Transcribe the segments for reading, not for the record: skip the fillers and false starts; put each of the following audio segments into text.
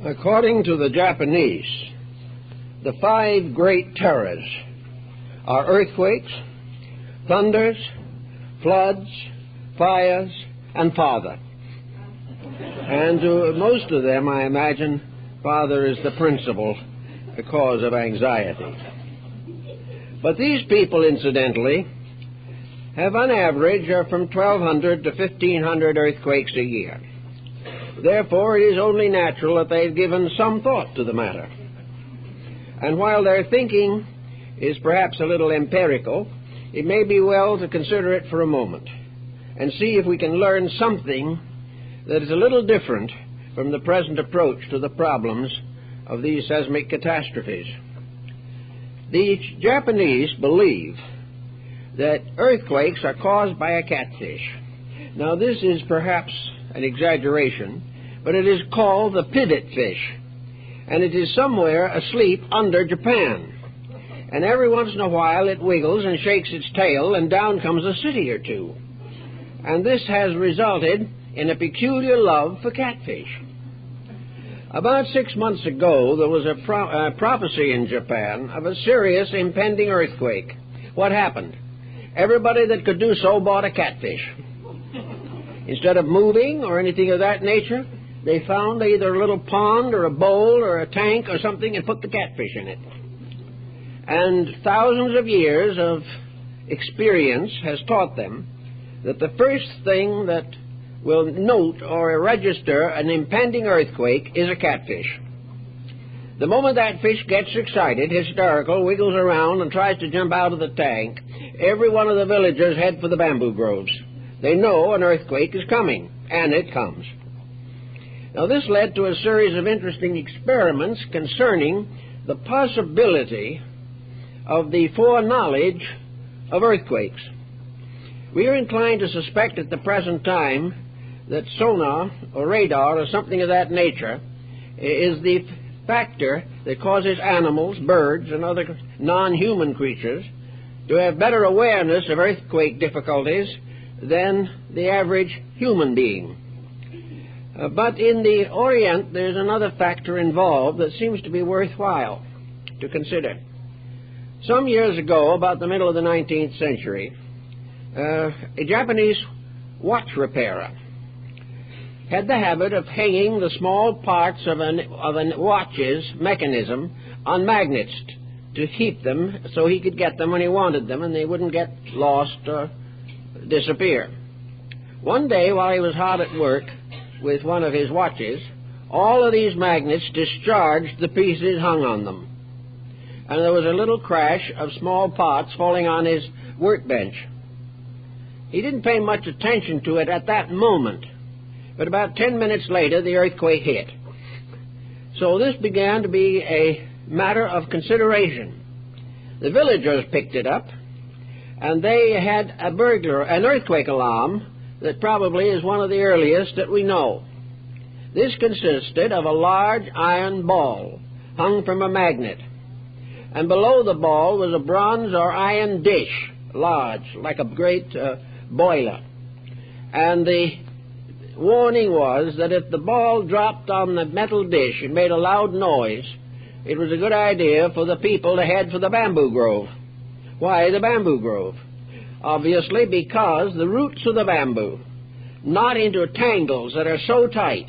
According to the Japanese, the 5 great terrors are earthquakes, thunders, floods, fires, and father. And to most of them, I imagine, father is the principal cause of anxiety. But these people, incidentally, have on average from 1,200 to 1,500 earthquakes a year. Therefore, it is only natural that they've given some thought to the matter. And while their thinking is perhaps a little empirical, it may be well to consider it for a moment and see if we can learn something that is a little different from the present approach to the problems of these seismic catastrophes. The Japanese believe that earthquakes are caused by a catfish. Now, this is perhaps an exaggeration, but it is called the pivot fish, and it is somewhere asleep under Japan. And every once in a while it wiggles and shakes its tail, and down comes a city or two. And this has resulted in a peculiar love for catfish. About 6 months ago, there was a prophecy in Japan of a serious impending earthquake. What happened? Everybody that could do so bought a catfish. Instead of moving or anything of that nature, they found either a little pond or a bowl or a tank or something and put the catfish in it. And thousands of years of experience has taught them that the first thing that will note or register an impending earthquake is a catfish. The moment that fish gets excited, hysterical, wiggles around and tries to jump out of the tank, every one of the villagers head for the bamboo groves. They know an earthquake is coming, and it comes. Now, this led to a series of interesting experiments concerning the possibility of the foreknowledge of earthquakes. We are inclined to suspect at the present time that sonar or radar or something of that nature is the factor that causes animals, birds, and other non-human creatures to have better awareness of earthquake difficulties than the average human being. But in the Orient, there's another factor involved that seems to be worthwhile to consider. Some years ago, about the middle of the 19th century, a Japanese watch repairer had the habit of hanging the small parts of a watch's mechanism on magnets to keep them so he could get them when he wanted them and they wouldn't get lost or disappear. One day, while he was hard at work with one of his watches, all of these magnets discharged the pieces hung on them, and there was a little crash of small parts falling on his workbench. He didn't pay much attention to it at that moment, but about 10 minutes later the earthquake hit. So this began to be a matter of consideration. The villagers picked it up, and they had an earthquake alarm that probably is one of the earliest that we know. This consisted of a large iron ball hung from a magnet, and below the ball was a bronze or iron dish, large, like a great boiler. And the warning was that if the ball dropped on the metal dish and made a loud noise, it was a good idea for the people to head for the bamboo grove. Why the bamboo grove? Obviously because the roots of the bamboo knot into tangles that are so tight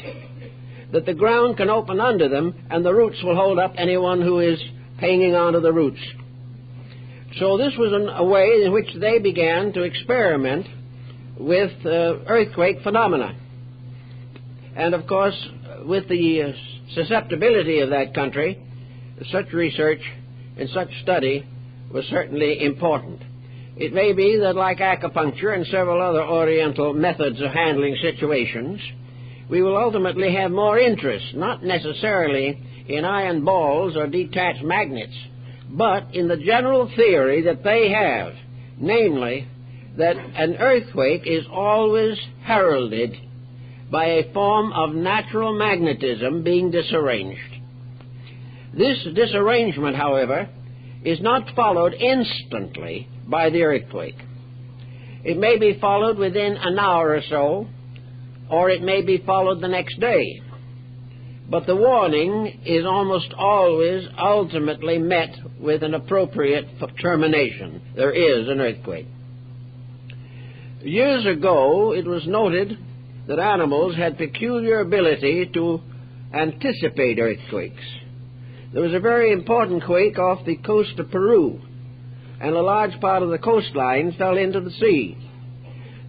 that the ground can open under them and the roots will hold up anyone who is hanging onto the roots. So this was a way in which they began to experiment with earthquake phenomena. And of course, with the susceptibility of that country, such research and such study was certainly important. It may be that, like acupuncture and several other Oriental methods of handling situations, we will ultimately have more interest, not necessarily in iron balls or detached magnets, but in the general theory that they have, namely, that an earthquake is always heralded by a form of natural magnetism being disarranged. This disarrangement, however, is not followed instantly by the earthquake. It may be followed within an hour or so, or it may be followed the next day. but the warning is almost always ultimately met with an appropriate termination. There is an earthquake. Years ago, it was noted that animals had peculiar ability to anticipate earthquakes. There was a very important quake off the coast of Peru, and a large part of the coastline fell into the sea.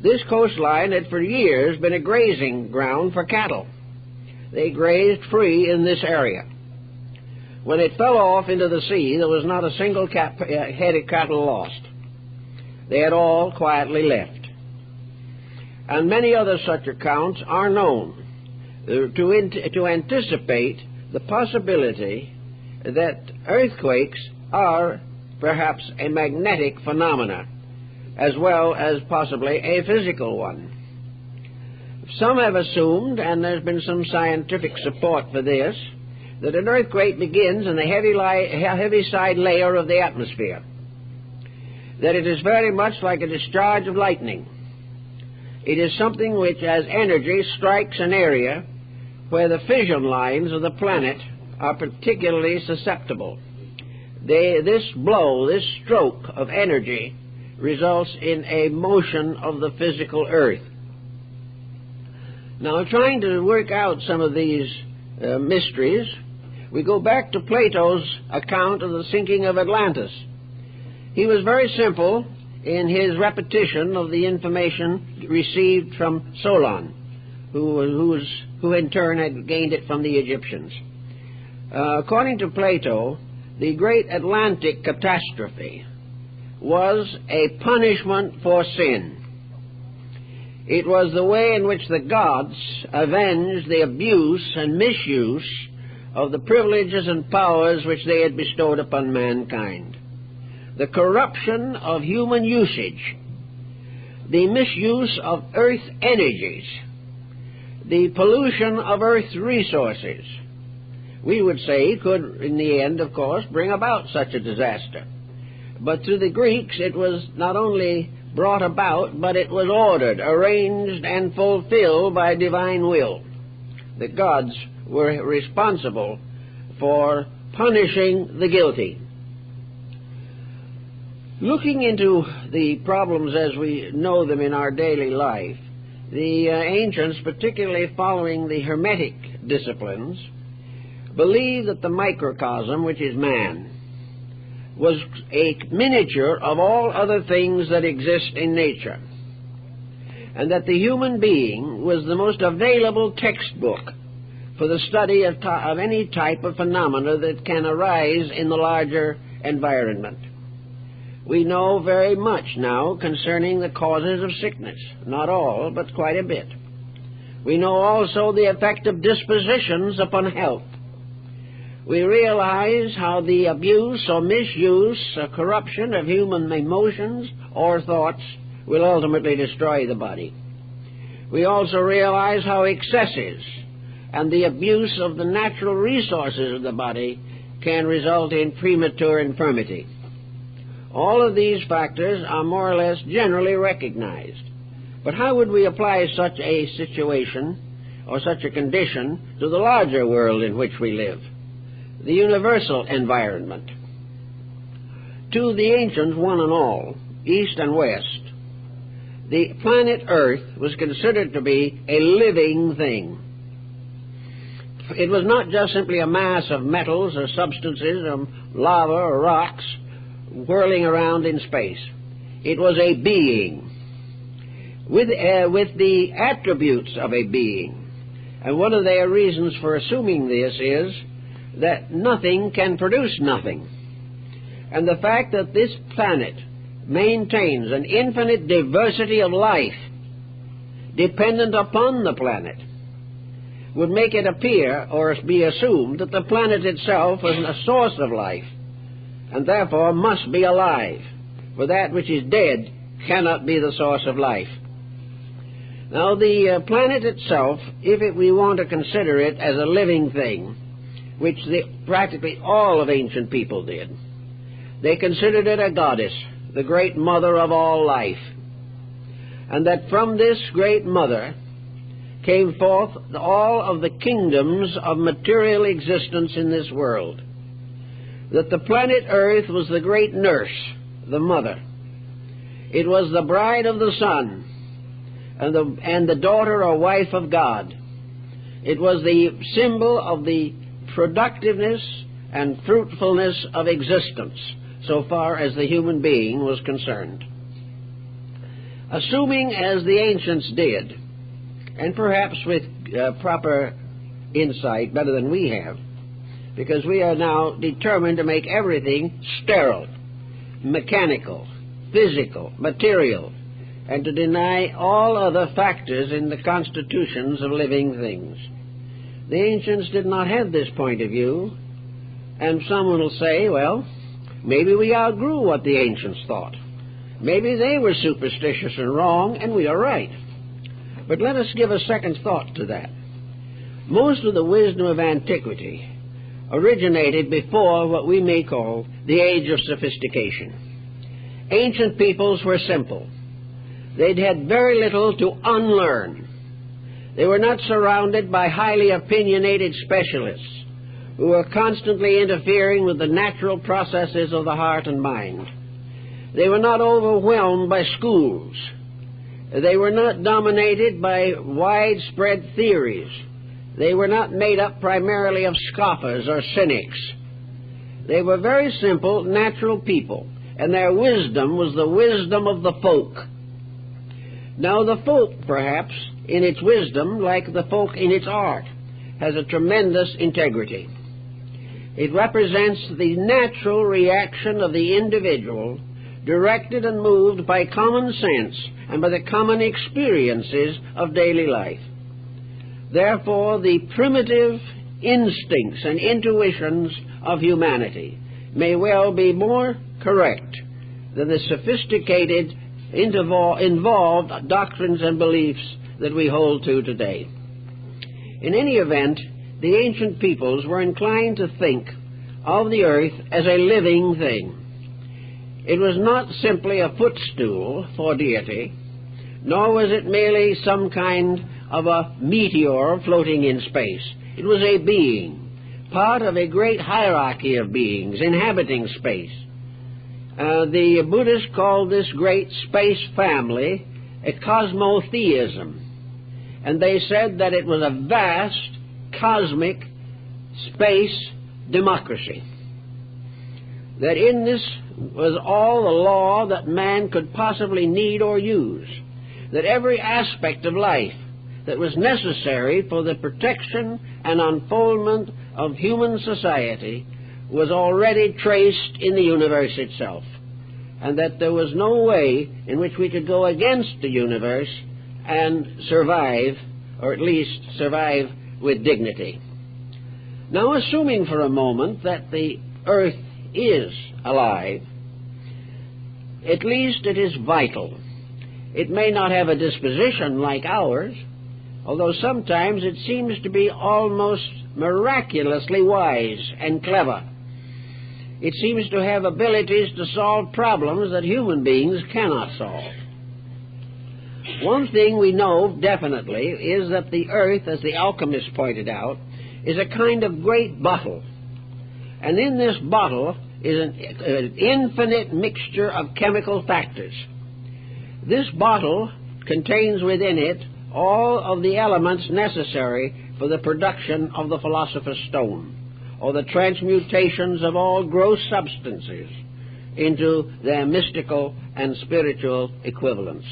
This coastline had for years been a grazing ground for cattle. They grazed free in this area. When it fell off into the sea, there was not a single head of cattle lost. They had all quietly left. And many other such accounts are known to anticipate the possibility that earthquakes are perhaps a magnetic phenomena, as well as possibly a physical one. Some have assumed, and there's been some scientific support for this, that an earthquake begins in the heavy-side layer of the atmosphere, that it is very much like a discharge of lightning. It is something which, as energy strikes an area where the fission lines of the planet are particularly susceptible. This blow, this stroke of energy, results in a motion of the physical earth. Now, trying to work out some of these mysteries, we go back to Plato's account of the sinking of Atlantis. He was very simple in his repetition of the information received from Solon, who in turn had gained it from the Egyptians. According to Plato, the great Atlantic catastrophe was a punishment for sin. It was the way in which the gods avenged the abuse and misuse of the privileges and powers which they had bestowed upon mankind. The corruption of human usage, the misuse of earth energies, the pollution of earth's resources, we would say could, in the end, of course, bring about such a disaster. But to the Greeks, it was not only brought about, but it was ordered, arranged, and fulfilled by divine will. The gods were responsible for punishing the guilty. Looking into the problems as we know them in our daily life, the ancients, particularly following the Hermetic disciplines, believed that the microcosm, which is man, was a miniature of all other things that exist in nature, and that the human being was the most available textbook for the study of any type of phenomena that can arise in the larger environment. We know very much now concerning the causes of sickness, not all, but quite a bit. We know also the effect of dispositions upon health. We realize how the abuse or misuse or corruption of human emotions or thoughts will ultimately destroy the body. We also realize how excesses and the abuse of the natural resources of the body can result in premature infirmity. All of these factors are more or less generally recognized. But how would we apply such a situation or such a condition to the larger world in which we live? The universal environment. To the ancients, one and all, east and west, the planet Earth was considered to be a living thing. It was not just simply a mass of metals or substances or lava or rocks whirling around in space. It was a being with the attributes of a being. And one of their reasons for assuming this is that nothing can produce nothing. And the fact that this planet maintains an infinite diversity of life dependent upon the planet would make it appear or be assumed that the planet itself is a source of life and therefore must be alive, for that which is dead cannot be the source of life. Now, the planet itself, if we want to consider it as a living thing, which practically all of ancient people did, they considered it a goddess, the great mother of all life, and that from this great mother came forth all of the kingdoms of material existence in this world. That the planet Earth was the great nurse, the mother. It was the bride of the Son and the daughter or wife of God. It was the symbol of the productiveness and fruitfulness of existence, so far as the human being was concerned. Assuming, as the ancients did, and perhaps with proper insight, better than we have, because we are now determined to make everything sterile, mechanical, physical, material, and to deny all other factors in the constitutions of living things. The ancients did not have this point of view, and someone will say, well, maybe we outgrew what the ancients thought. Maybe they were superstitious and wrong, and we are right. But let us give a second thought to that. Most of the wisdom of antiquity originated before what we may call the age of sophistication. Ancient peoples were simple. They'd had very little to unlearn. They were not surrounded by highly opinionated specialists who were constantly interfering with the natural processes of the heart and mind. They were not overwhelmed by schools. They were not dominated by widespread theories. They were not made up primarily of scoffers or cynics. They were very simple, natural people, and their wisdom was the wisdom of the folk. Now the folk, perhaps, in its wisdom, like the folk in its art, has a tremendous integrity. It represents the natural reaction of the individual, directed and moved by common sense and by the common experiences of daily life. Therefore, the primitive instincts and intuitions of humanity may well be more correct than the sophisticated, involved doctrines and beliefs that we hold to today. In any event, the ancient peoples were inclined to think of the earth as a living thing. It was not simply a footstool for deity, nor was it merely some kind of a meteor floating in space. It was a being, part of a great hierarchy of beings inhabiting space. The Buddhists called this great space family a cosmotheism, and they said that it was a vast cosmic space democracy. That in this was all the law that man could possibly need or use, that every aspect of life that was necessary for the protection and unfoldment of human society was already traced in the universe itself, and that there was no way in which we could go against the universe and survive, or at least survive with dignity. Now, assuming for a moment that the earth is alive, at least it is vital. It may not have a disposition like ours, although sometimes it seems to be almost miraculously wise and clever. It seems to have abilities to solve problems that human beings cannot solve. One thing we know definitely is that the earth, as the alchemists pointed out, is a kind of great bottle. And in this bottle is an infinite mixture of chemical factors. This bottle contains within it all of the elements necessary for the production of the philosopher's stone, or the transmutations of all gross substances into their mystical and spiritual equivalents.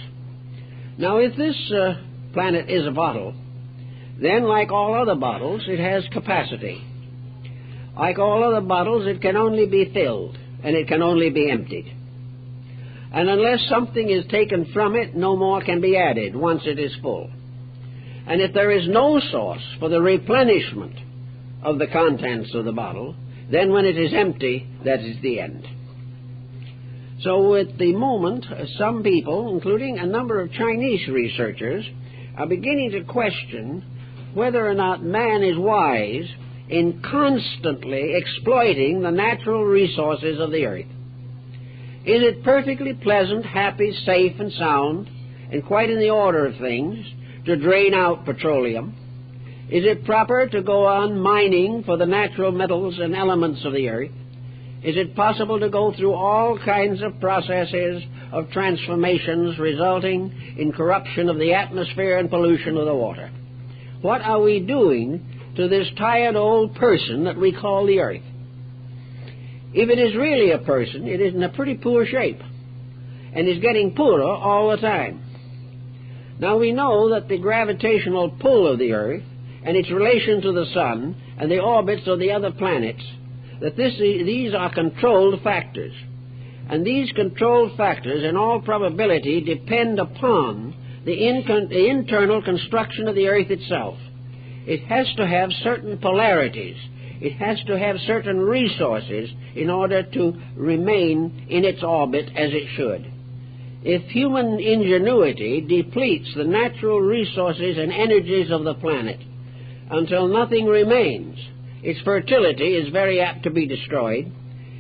Now, if this planet is a bottle, then like all other bottles, it has capacity. Like all other bottles, it can only be filled, and it can only be emptied. And unless something is taken from it, no more can be added once it is full. And if there is no source for the replenishment of the contents of the bottle, then when it is empty, that is the end. So at the moment, some people, including a number of Chinese researchers, are beginning to question whether or not man is wise in constantly exploiting the natural resources of the earth. Is it perfectly pleasant, happy, safe, and sound, and quite in the order of things, to drain out petroleum? Is it proper to go on mining for the natural metals and elements of the earth? Is it possible to go through all kinds of processes of transformations resulting in corruption of the atmosphere and pollution of the water? What are we doing to this tired old person that we call the earth? If it is really a person, it is in a pretty poor shape, and is getting poorer all the time. Now we know that the gravitational pull of the earth and its relation to the sun and the orbits of the other planets, that these are controlled factors. And these controlled factors, in all probability, depend upon the internal construction of the earth itself. It has to have certain polarities. It has to have certain resources in order to remain in its orbit as it should. If human ingenuity depletes the natural resources and energies of the planet until nothing remains, its fertility is very apt to be destroyed,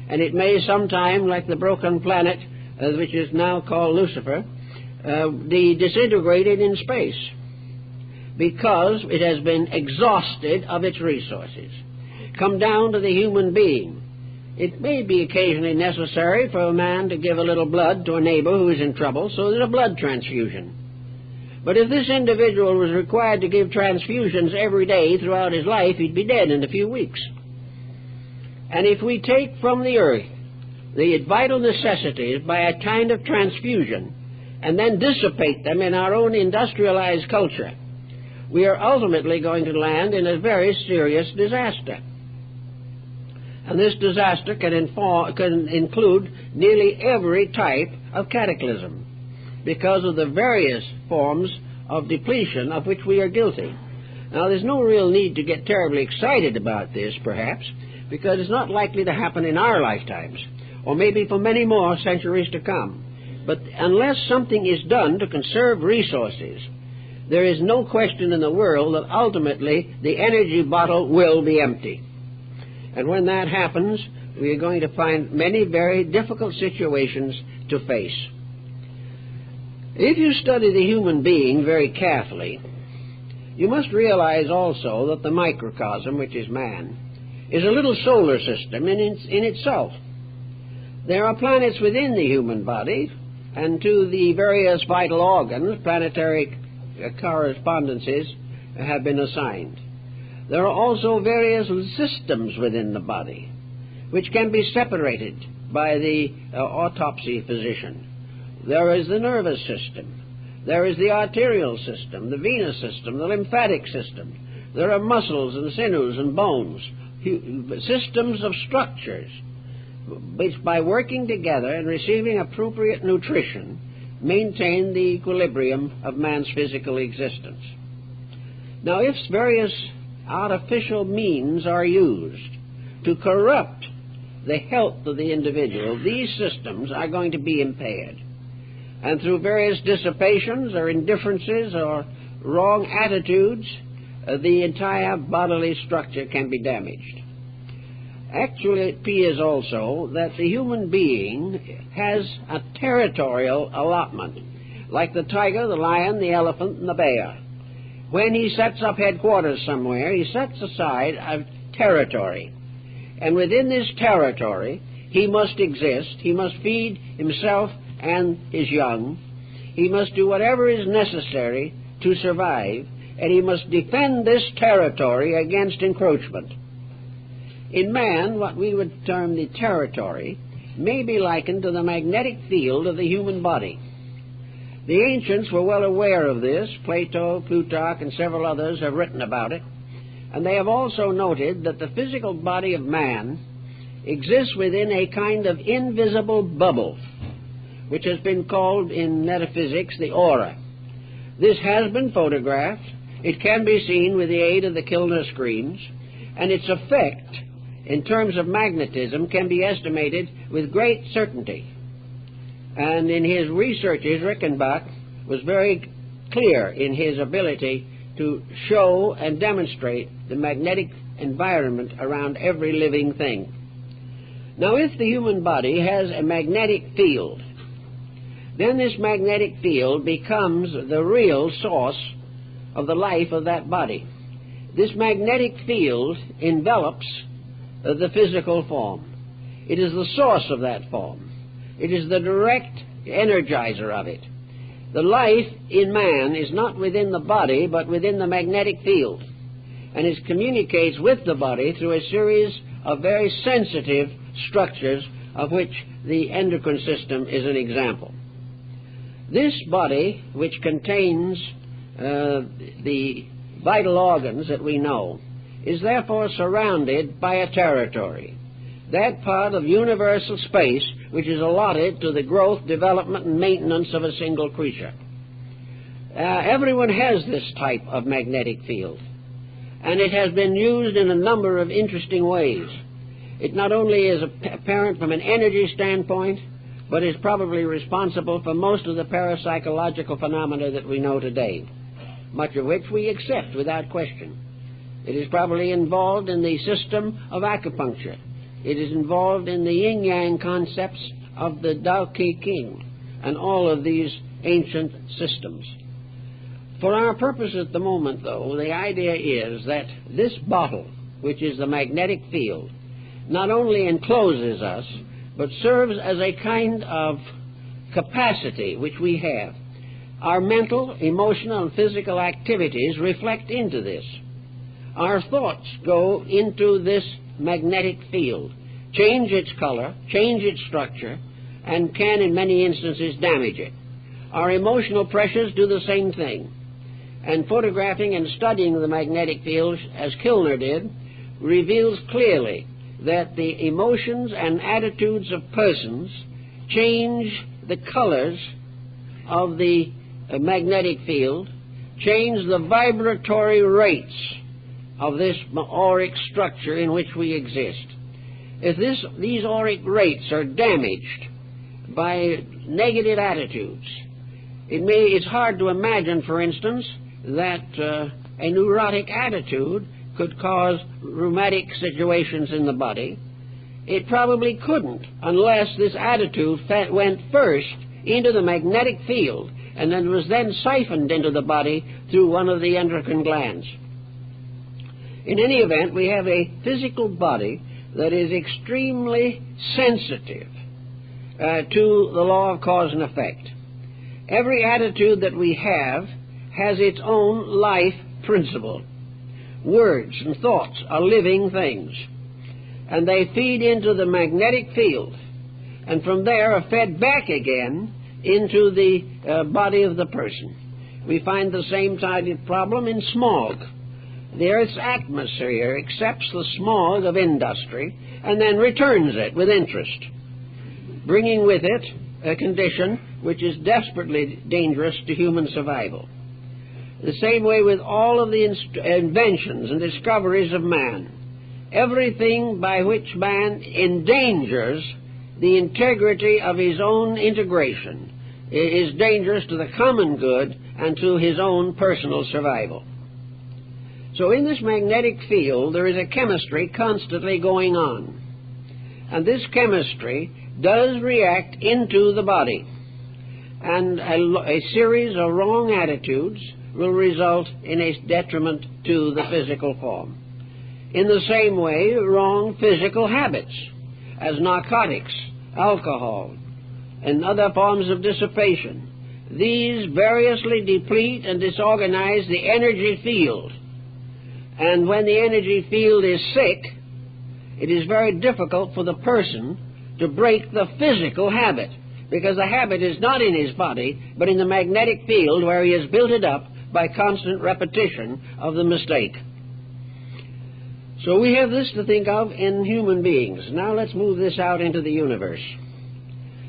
and it may sometime, like the broken planet, which is now called Lucifer, be disintegrated in space, because it has been exhausted of its resources. Come down to the human being. It may be occasionally necessary for a man to give a little blood to a neighbor who is in trouble, so there's a blood transfusion. But if this individual was required to give transfusions every day throughout his life, he'd be dead in a few weeks. And if we take from the earth the vital necessities by a kind of transfusion and then dissipate them in our own industrialized culture, we are ultimately going to land in a very serious disaster. And this disaster can include nearly every type of cataclysm, because of the various forms of depletion of which we are guilty. Now, there's no real need to get terribly excited about this, perhaps, because it's not likely to happen in our lifetimes, or maybe for many more centuries to come. But unless something is done to conserve resources, there is no question in the world that ultimately the energy bottle will be empty. And when that happens, we are going to find many very difficult situations to face. If you study the human being very carefully, you must realize also that the microcosm, which is man, is a little solar system in itself. There are planets within the human body, and to the various vital organs, planetary correspondences have been assigned. There are also various systems within the body, which can be separated by the autopsy physician. There is the nervous system. There is the arterial system, the venous system, the lymphatic system. There are muscles and sinews and bones, systems of structures, which by working together and receiving appropriate nutrition maintain the equilibrium of man's physical existence. Now, if various artificial means are used to corrupt the health of the individual, these systems are going to be impaired. And through various dissipations or indifferences or wrong attitudes, the entire bodily structure can be damaged. Actually, it appears also that the human being has a territorial allotment, like the tiger, the lion, the elephant, and the bear. When he sets up headquarters somewhere, he sets aside a territory. And within this territory, he must exist, he must feed himself and his young, he must do whatever is necessary to survive, and he must defend this territory against encroachment. In man, what we would term the territory may be likened to the magnetic field of the human body. The ancients were well aware of this. Plato, Plutarch, and several others have written about it, and they have also noted that the physical body of man exists within a kind of invisible bubble, which has been called in metaphysics the aura. This has been photographed. It can be seen with the aid of the Kilner screens, and its effect in terms of magnetism can be estimated with great certainty. And in his researches, Reichenbach was very clear in his ability to show and demonstrate the magnetic environment around every living thing. Now, if the human body has a magnetic field, then this magnetic field becomes the real source of the life of that body. This magnetic field envelops the physical form. It is the source of that form. It is the direct energizer of it. The life in man is not within the body, but within the magnetic field, and it communicates with the body through a series of very sensitive structures, of which the endocrine system is an example. This body, which contains the vital organs that we know, is therefore surrounded by a territory, that part of universal space which is allotted to the growth, development, and maintenance of a single creature. Everyone has this type of magnetic field, and it has been used in a number of interesting ways. It not only is apparent from an energy standpoint, but is probably responsible for most of the parapsychological phenomena that we know today, much of which we accept without question. It is probably involved in the system of acupuncture. It is involved in the yin-yang concepts of the Tao Te Ching and all of these ancient systems. For our purpose at the moment, though, the idea is that this bottle, which is the magnetic field, not only encloses us, but serves as a kind of capacity which we have. Our mental, emotional, and physical activities reflect into this. Our thoughts go into this magnetic field, change its color, change its structure, and can in many instances damage it. Our emotional pressures do the same thing. And photographing and studying the magnetic field, as Kilner did, reveals clearly that the emotions and attitudes of persons change the colors of the magnetic field, change the vibratory rates of this auric structure in which we exist. If these auric rates are damaged by negative attitudes, it's hard to imagine, for instance, that a neurotic attitude could cause rheumatic situations in the body. It probably couldn't unless this attitude went first into the magnetic field and then was then siphoned into the body through one of the endocrine glands. In any event, we have a physical body that is extremely sensitive to the law of cause and effect. Every attitude that we have has its own life principle. Words and thoughts are living things, and they feed into the magnetic field, and from there are fed back again into the body of the person. We find the same type of problem in smog. The Earth's atmosphere accepts the smog of industry and then returns it with interest, bringing with it a condition which is desperately dangerous to human survival. The same way with all of the inventions and discoveries of man. Everything by which man endangers the integrity of his own integration is dangerous to the common good and to his own personal survival. So in this magnetic field there is a chemistry constantly going on. And this chemistry does react into the body. And a series of wrong attitudes will result in a detriment to the physical form. In the same way, wrong physical habits, as narcotics, alcohol, and other forms of dissipation, these variously deplete and disorganize the energy field. And when the energy field is sick, it is very difficult for the person to break the physical habit, because the habit is not in his body, but in the magnetic field where he has built it up by constant repetition of the mistake. So we have this to think of in human beings. Now let's move this out into the universe.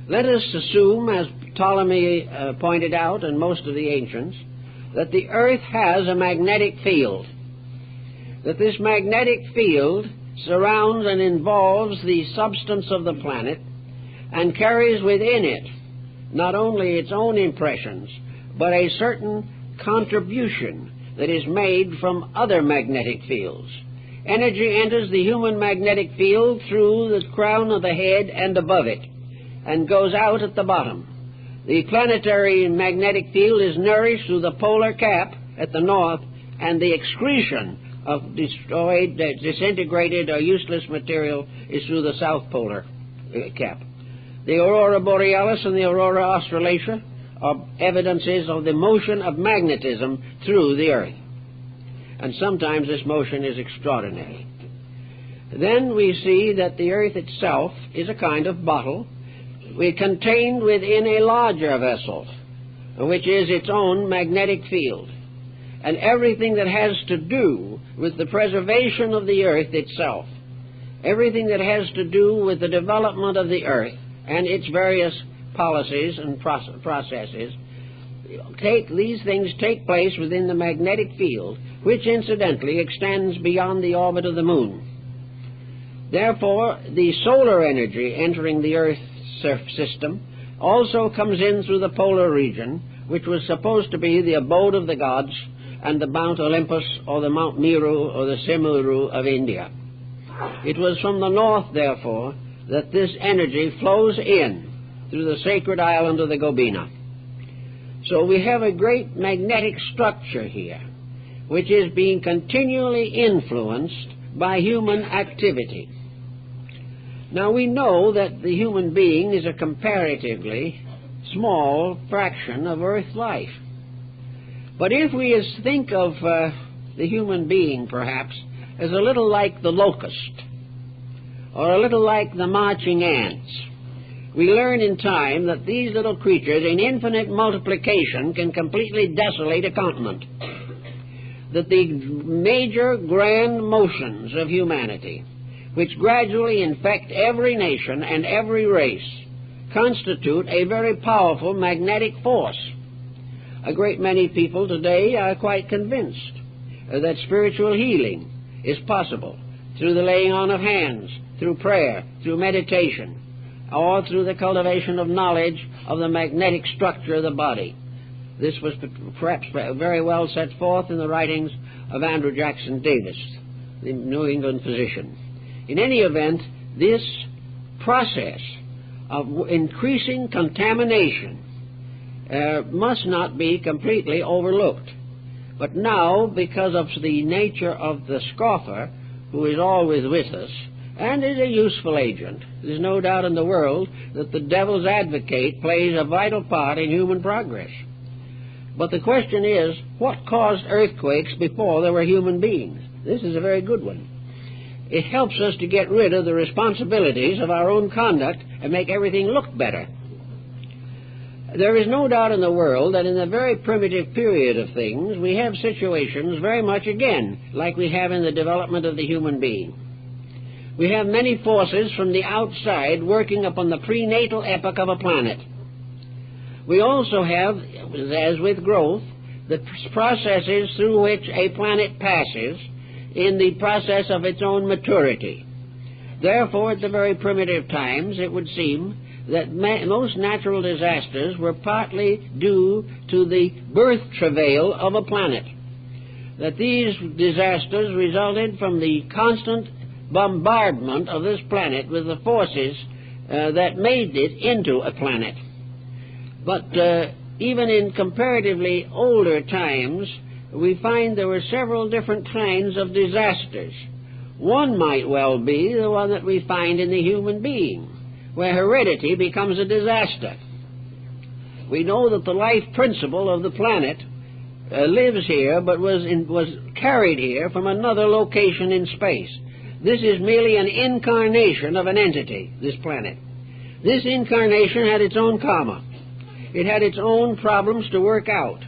Let us assume, as Ptolemy pointed out, and most of the ancients, that the Earth has a magnetic field, that this magnetic field surrounds and involves the substance of the planet and carries within it not only its own impressions, but a certain contribution that is made from other magnetic fields. Energy enters the human magnetic field through the crown of the head and above it, and goes out at the bottom. The planetary magnetic field is nourished through the polar cap at the north, and the excretion of destroyed, disintegrated, or useless material is through the south polar cap. The aurora borealis and the aurora australatia are evidences of the motion of magnetism through the earth. And sometimes this motion is extraordinary. Then we see that the earth itself is a kind of bottle, contained within a larger vessel, which is its own magnetic field. And everything that has to do with the preservation of the earth itself, everything that has to do with the development of the earth and its various policies and processes, these things take place within the magnetic field, which incidentally extends beyond the orbit of the moon. Therefore, the solar energy entering the Earth's system also comes in through the polar region, which was supposed to be the abode of the gods and the Mount Olympus or the Mount Meru or the Simuru of India. It was from the north, therefore, that this energy flows in through the sacred island of the Gobina. So we have a great magnetic structure here, which is being continually influenced by human activity. Now we know that the human being is a comparatively small fraction of Earth life. But if we think of the human being, perhaps, as a little like the locust, or a little like the marching ants, we learn in time that these little creatures in infinite multiplication can completely desolate a continent. That the major grand motions of humanity, which gradually infect every nation and every race, constitute a very powerful magnetic force. A great many people today are quite convinced that spiritual healing is possible through the laying on of hands, through prayer, through meditation, or through the cultivation of knowledge of the magnetic structure of the body. This was perhaps very well set forth in the writings of Andrew Jackson Davis, the New England physician. In any event, this process of increasing contamination must not be completely overlooked. But now, because of the nature of the scoffer, who is always with us, and is a useful agent, there's no doubt in the world that the devil's advocate plays a vital part in human progress. But the question is, what caused earthquakes before there were human beings? This is a very good one. It helps us to get rid of the responsibilities of our own conduct and make everything look better. There is no doubt in the world that in the very primitive period of things, we have situations very much again like we have in the development of the human being. We have many forces from the outside working upon the prenatal epoch of a planet. We also have, as with growth, the processes through which a planet passes in the process of its own maturity. Therefore, at the very primitive times, it would seem that most natural disasters were partly due to the birth travail of a planet. That these disasters resulted from the constant bombardment of this planet with the forces that made it into a planet. But even in comparatively older times, we find there were several different kinds of disasters. One might well be the one that we find in the human being, where heredity becomes a disaster. We know that the life principle of the planet lives here, but was carried here from another location in space. This is merely an incarnation of an entity, this planet. This incarnation had its own karma. It had its own problems to work out.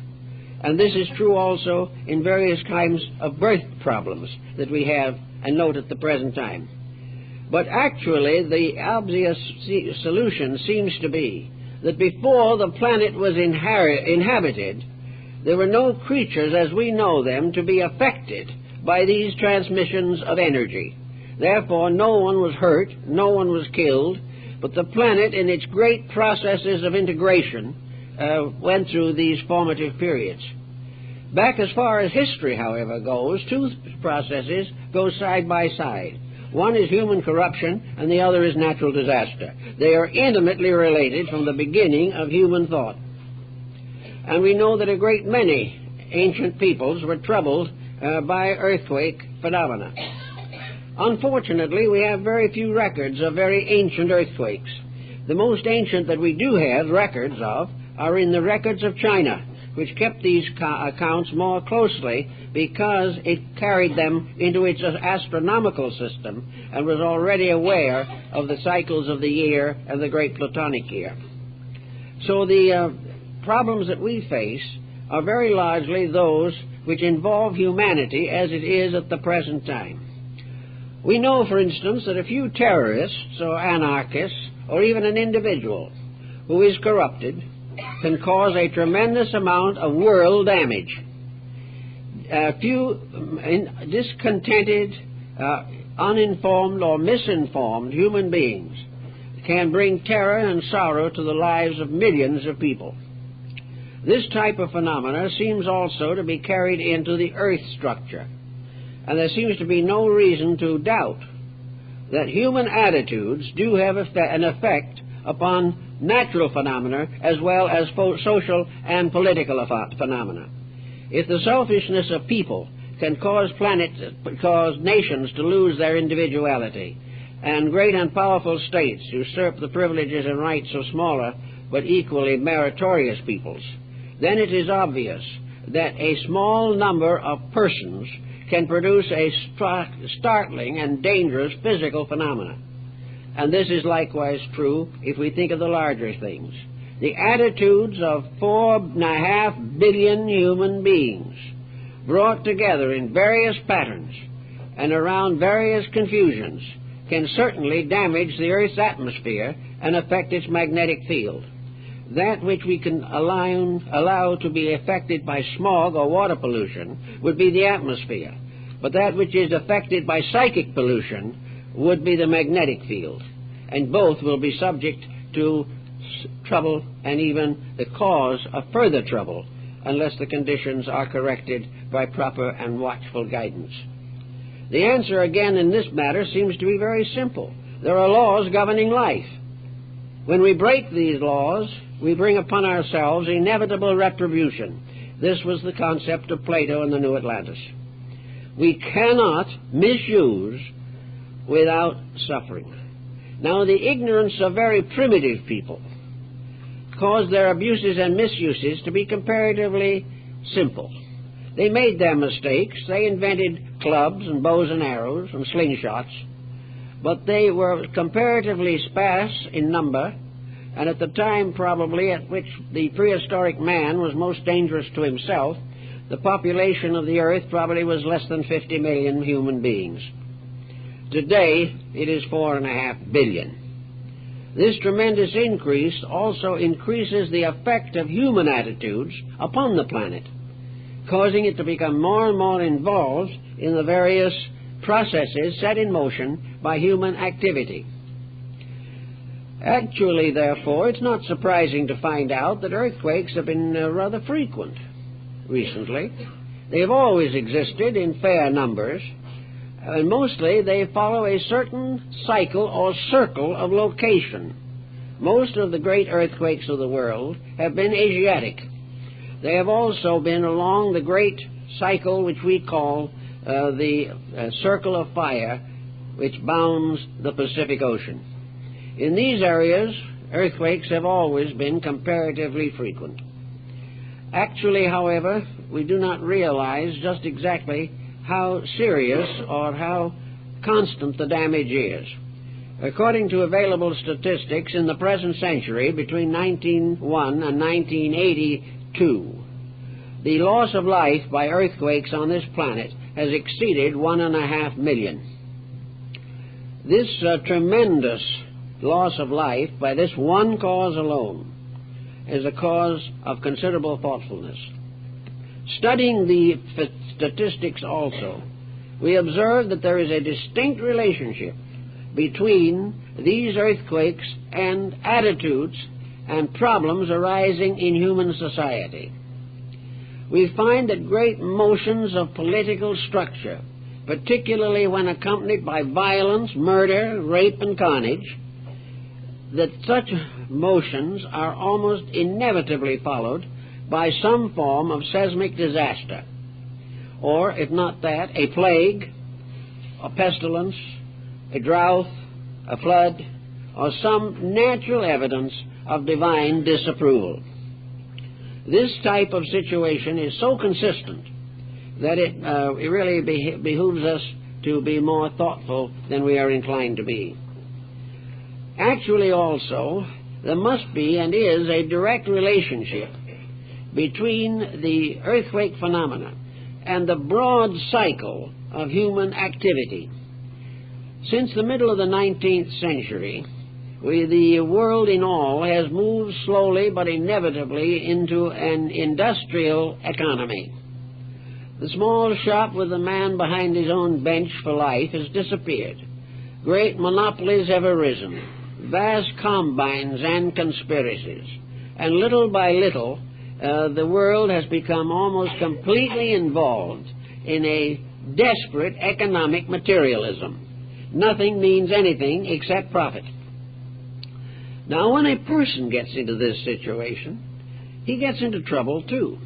And this is true also in various kinds of birth problems that we have and note at the present time. But actually, the obvious solution seems to be that before the planet was inhabited, there were no creatures as we know them to be affected by these transmissions of energy. Therefore, no one was hurt, no one was killed, but the planet in its great processes of integration went through these formative periods. Back as far as history, however, goes, two processes go side by side. One is human corruption, and the other is natural disaster. They are intimately related from the beginning of human thought. And we know that a great many ancient peoples were troubled by earthquake phenomena. Unfortunately, we have very few records of very ancient earthquakes. The most ancient that we do have records of are in the records of China, which kept these accounts more closely because it carried them into its astronomical system and was already aware of the cycles of the year and the great Plutonic year. So the problems that we face are very largely those which involve humanity as it is at the present time. We know, for instance, that a few terrorists or anarchists or even an individual who is corrupted can cause a tremendous amount of world damage. A few discontented, uninformed or misinformed human beings can bring terror and sorrow to the lives of millions of people. This type of phenomena seems also to be carried into the earth structure, and there seems to be no reason to doubt that human attitudes do have an effect upon natural phenomena as well as social and political phenomena. If the selfishness of people can cause nations to lose their individuality, and great and powerful states usurp the privileges and rights of smaller but equally meritorious peoples, then it is obvious that a small number of persons can produce a startling and dangerous physical phenomena. And this is likewise true if we think of the larger things. The attitudes of 4.5 billion human beings brought together in various patterns and around various confusions can certainly damage the Earth's atmosphere and affect its magnetic field. That which we can allow to be affected by smog or water pollution would be the atmosphere, but that which is affected by psychic pollution would be the magnetic field, and both will be subject to trouble and even the cause of further trouble unless the conditions are corrected by proper and watchful guidance. The answer again in this matter seems to be very simple. There are laws governing life. When we break these laws, we bring upon ourselves inevitable retribution. This was the concept of Plato and the New Atlantis. We cannot misuse without suffering. Now, the ignorance of very primitive people caused their abuses and misuses to be comparatively simple. They made their mistakes. They invented clubs and bows and arrows and slingshots, but they were comparatively sparse in number, and at the time probably at which the prehistoric man was most dangerous to himself, the population of the earth probably was less than 50 million human beings. Today, it is 4.5 billion. This tremendous increase also increases the effect of human attitudes upon the planet, causing it to become more and more involved in the various processes set in motion by human activity. Actually, therefore, it's not surprising to find out that earthquakes have been rather frequent recently. They have always existed in fair numbers, and mostly they follow a certain cycle or circle of location. Most of the great earthquakes of the world have been Asiatic. They have also been along the great cycle which we call the Circle of Fire, which bounds the Pacific Ocean. In these areas, earthquakes have always been comparatively frequent. Actually, however, we do not realize just exactly how serious or how constant the damage is. According to available statistics, in the present century, between 1901 and 1982, the loss of life by earthquakes on this planet has exceeded 1.5 million. This tremendous loss of life by this one cause alone is a cause of considerable thoughtfulness. Studying the statistics also, we observe that there is a distinct relationship between these earthquakes and attitudes and problems arising in human society. We find that great motions of political structure, particularly when accompanied by violence, murder, rape, and carnage, that such motions are almost inevitably followed by some form of seismic disaster, or, if not that, a plague, a pestilence, a drought, a flood, or some natural evidence of divine disapproval. This type of situation is so consistent that it really behooves us to be more thoughtful than we are inclined to be. Actually, also, there must be and is a direct relationship between the earthquake phenomena and the broad cycle of human activity. Since the middle of the 19th century, the world in all has moved slowly but inevitably into an industrial economy. The small shop with the man behind his own bench for life has disappeared. Great monopolies have arisen, vast combines and conspiracies, and little by little the world has become almost completely involved in a desperate economic materialism. Nothing means anything except profit. Now, when a person gets into this situation, he gets into trouble too.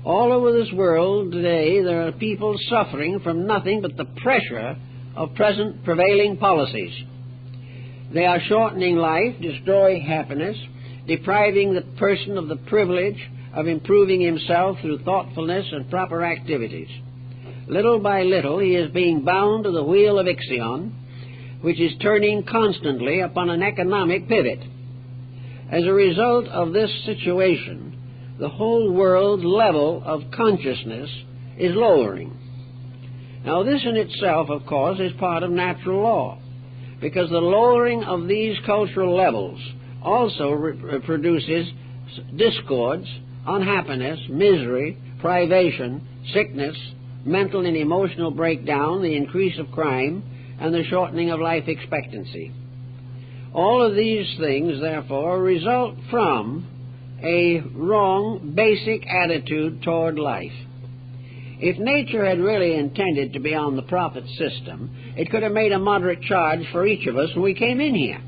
All over this world today, there are people suffering from nothing but the pressure of present prevailing policies. They are shortening life, destroying happiness, depriving the person of the privilege of improving himself through thoughtfulness and proper activities. Little by little, he is being bound to the wheel of Ixion, which is turning constantly upon an economic pivot. As a result of this situation, the whole world's level of consciousness is lowering. Now, this in itself, of course, is part of natural law, because the lowering of these cultural levels also produces discords, unhappiness, misery, privation, sickness, mental and emotional breakdown, the increase of crime, and the shortening of life expectancy. All of these things, therefore, result from a wrong basic attitude toward life. If nature had really intended to be on the profit system, it could have made a moderate charge for each of us when we came in here.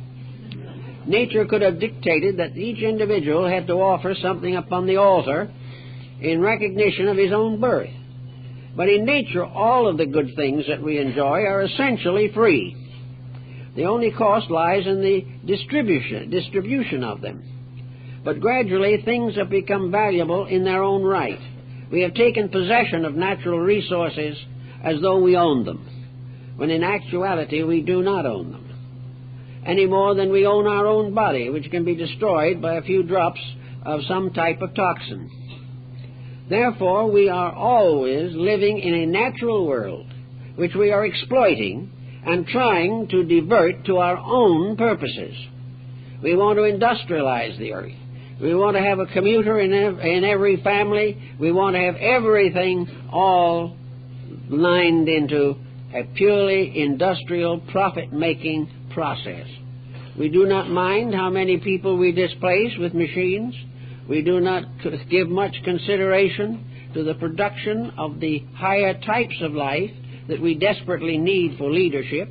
Nature could have dictated that each individual had to offer something upon the altar in recognition of his own birth. But in nature, all of the good things that we enjoy are essentially free. The only cost lies in the distribution of them. But gradually, things have become valuable in their own right. We have taken possession of natural resources as though we owned them, when in actuality we do not own them, any more than we own our own body, which can be destroyed by a few drops of some type of toxin. Therefore, we are always living in a natural world, which we are exploiting and trying to divert to our own purposes. We want to industrialize the earth. We want to have a commuter in every family. We want to have everything all lined into a purely industrial profit-making process. We do not mind how many people we displace with machines. We do not give much consideration to the production of the higher types of life that we desperately need for leadership.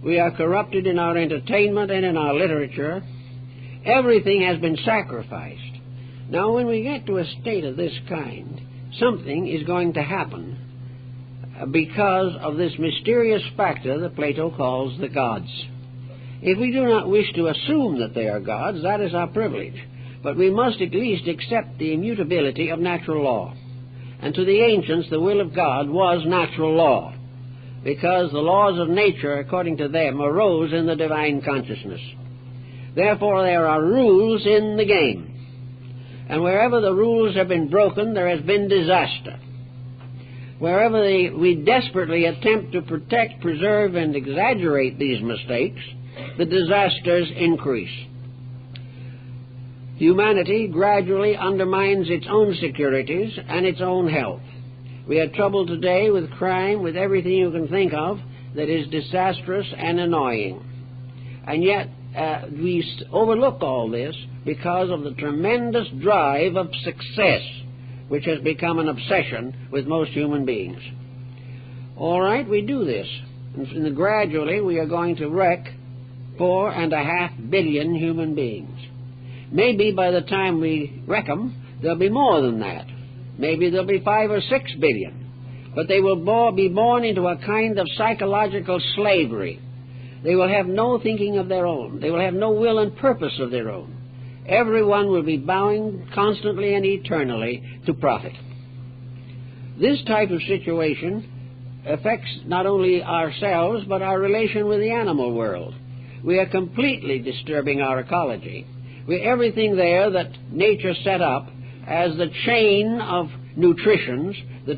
We are corrupted in our entertainment and in our literature. Everything has been sacrificed. Now, when we get to a state of this kind, something is going to happen because of this mysterious factor that Plato calls the gods. If we do not wish to assume that they are gods, that is our privilege. But we must at least accept the immutability of natural law. And to the ancients, the will of God was natural law, because the laws of nature, according to them, arose in the divine consciousness. Therefore, there are rules in the game. And wherever the rules have been broken, there has been disaster. Wherever we desperately attempt to protect, preserve, and exaggerate these mistakes, the disasters increase. Humanity gradually undermines its own securities and its own health. We have trouble today with crime, with everything you can think of that is disastrous and annoying. And yet we overlook all this because of the tremendous drive of success, which has become an obsession with most human beings. All right, we do this. And gradually we are going to wreck 4.5 billion human beings. Maybe by the time we wreck them, There'll be more than that. Maybe there'll be 5 or 6 billion. But they will be born into a kind of psychological slavery. They will have no thinking of their own. They will have no will and purpose of their own. Everyone will be bowing constantly and eternally to profit. This type of situation affects not only ourselves, but our relation with the animal world. We are completely disturbing our ecology. Everything there that nature set up as the chain of nutritions, the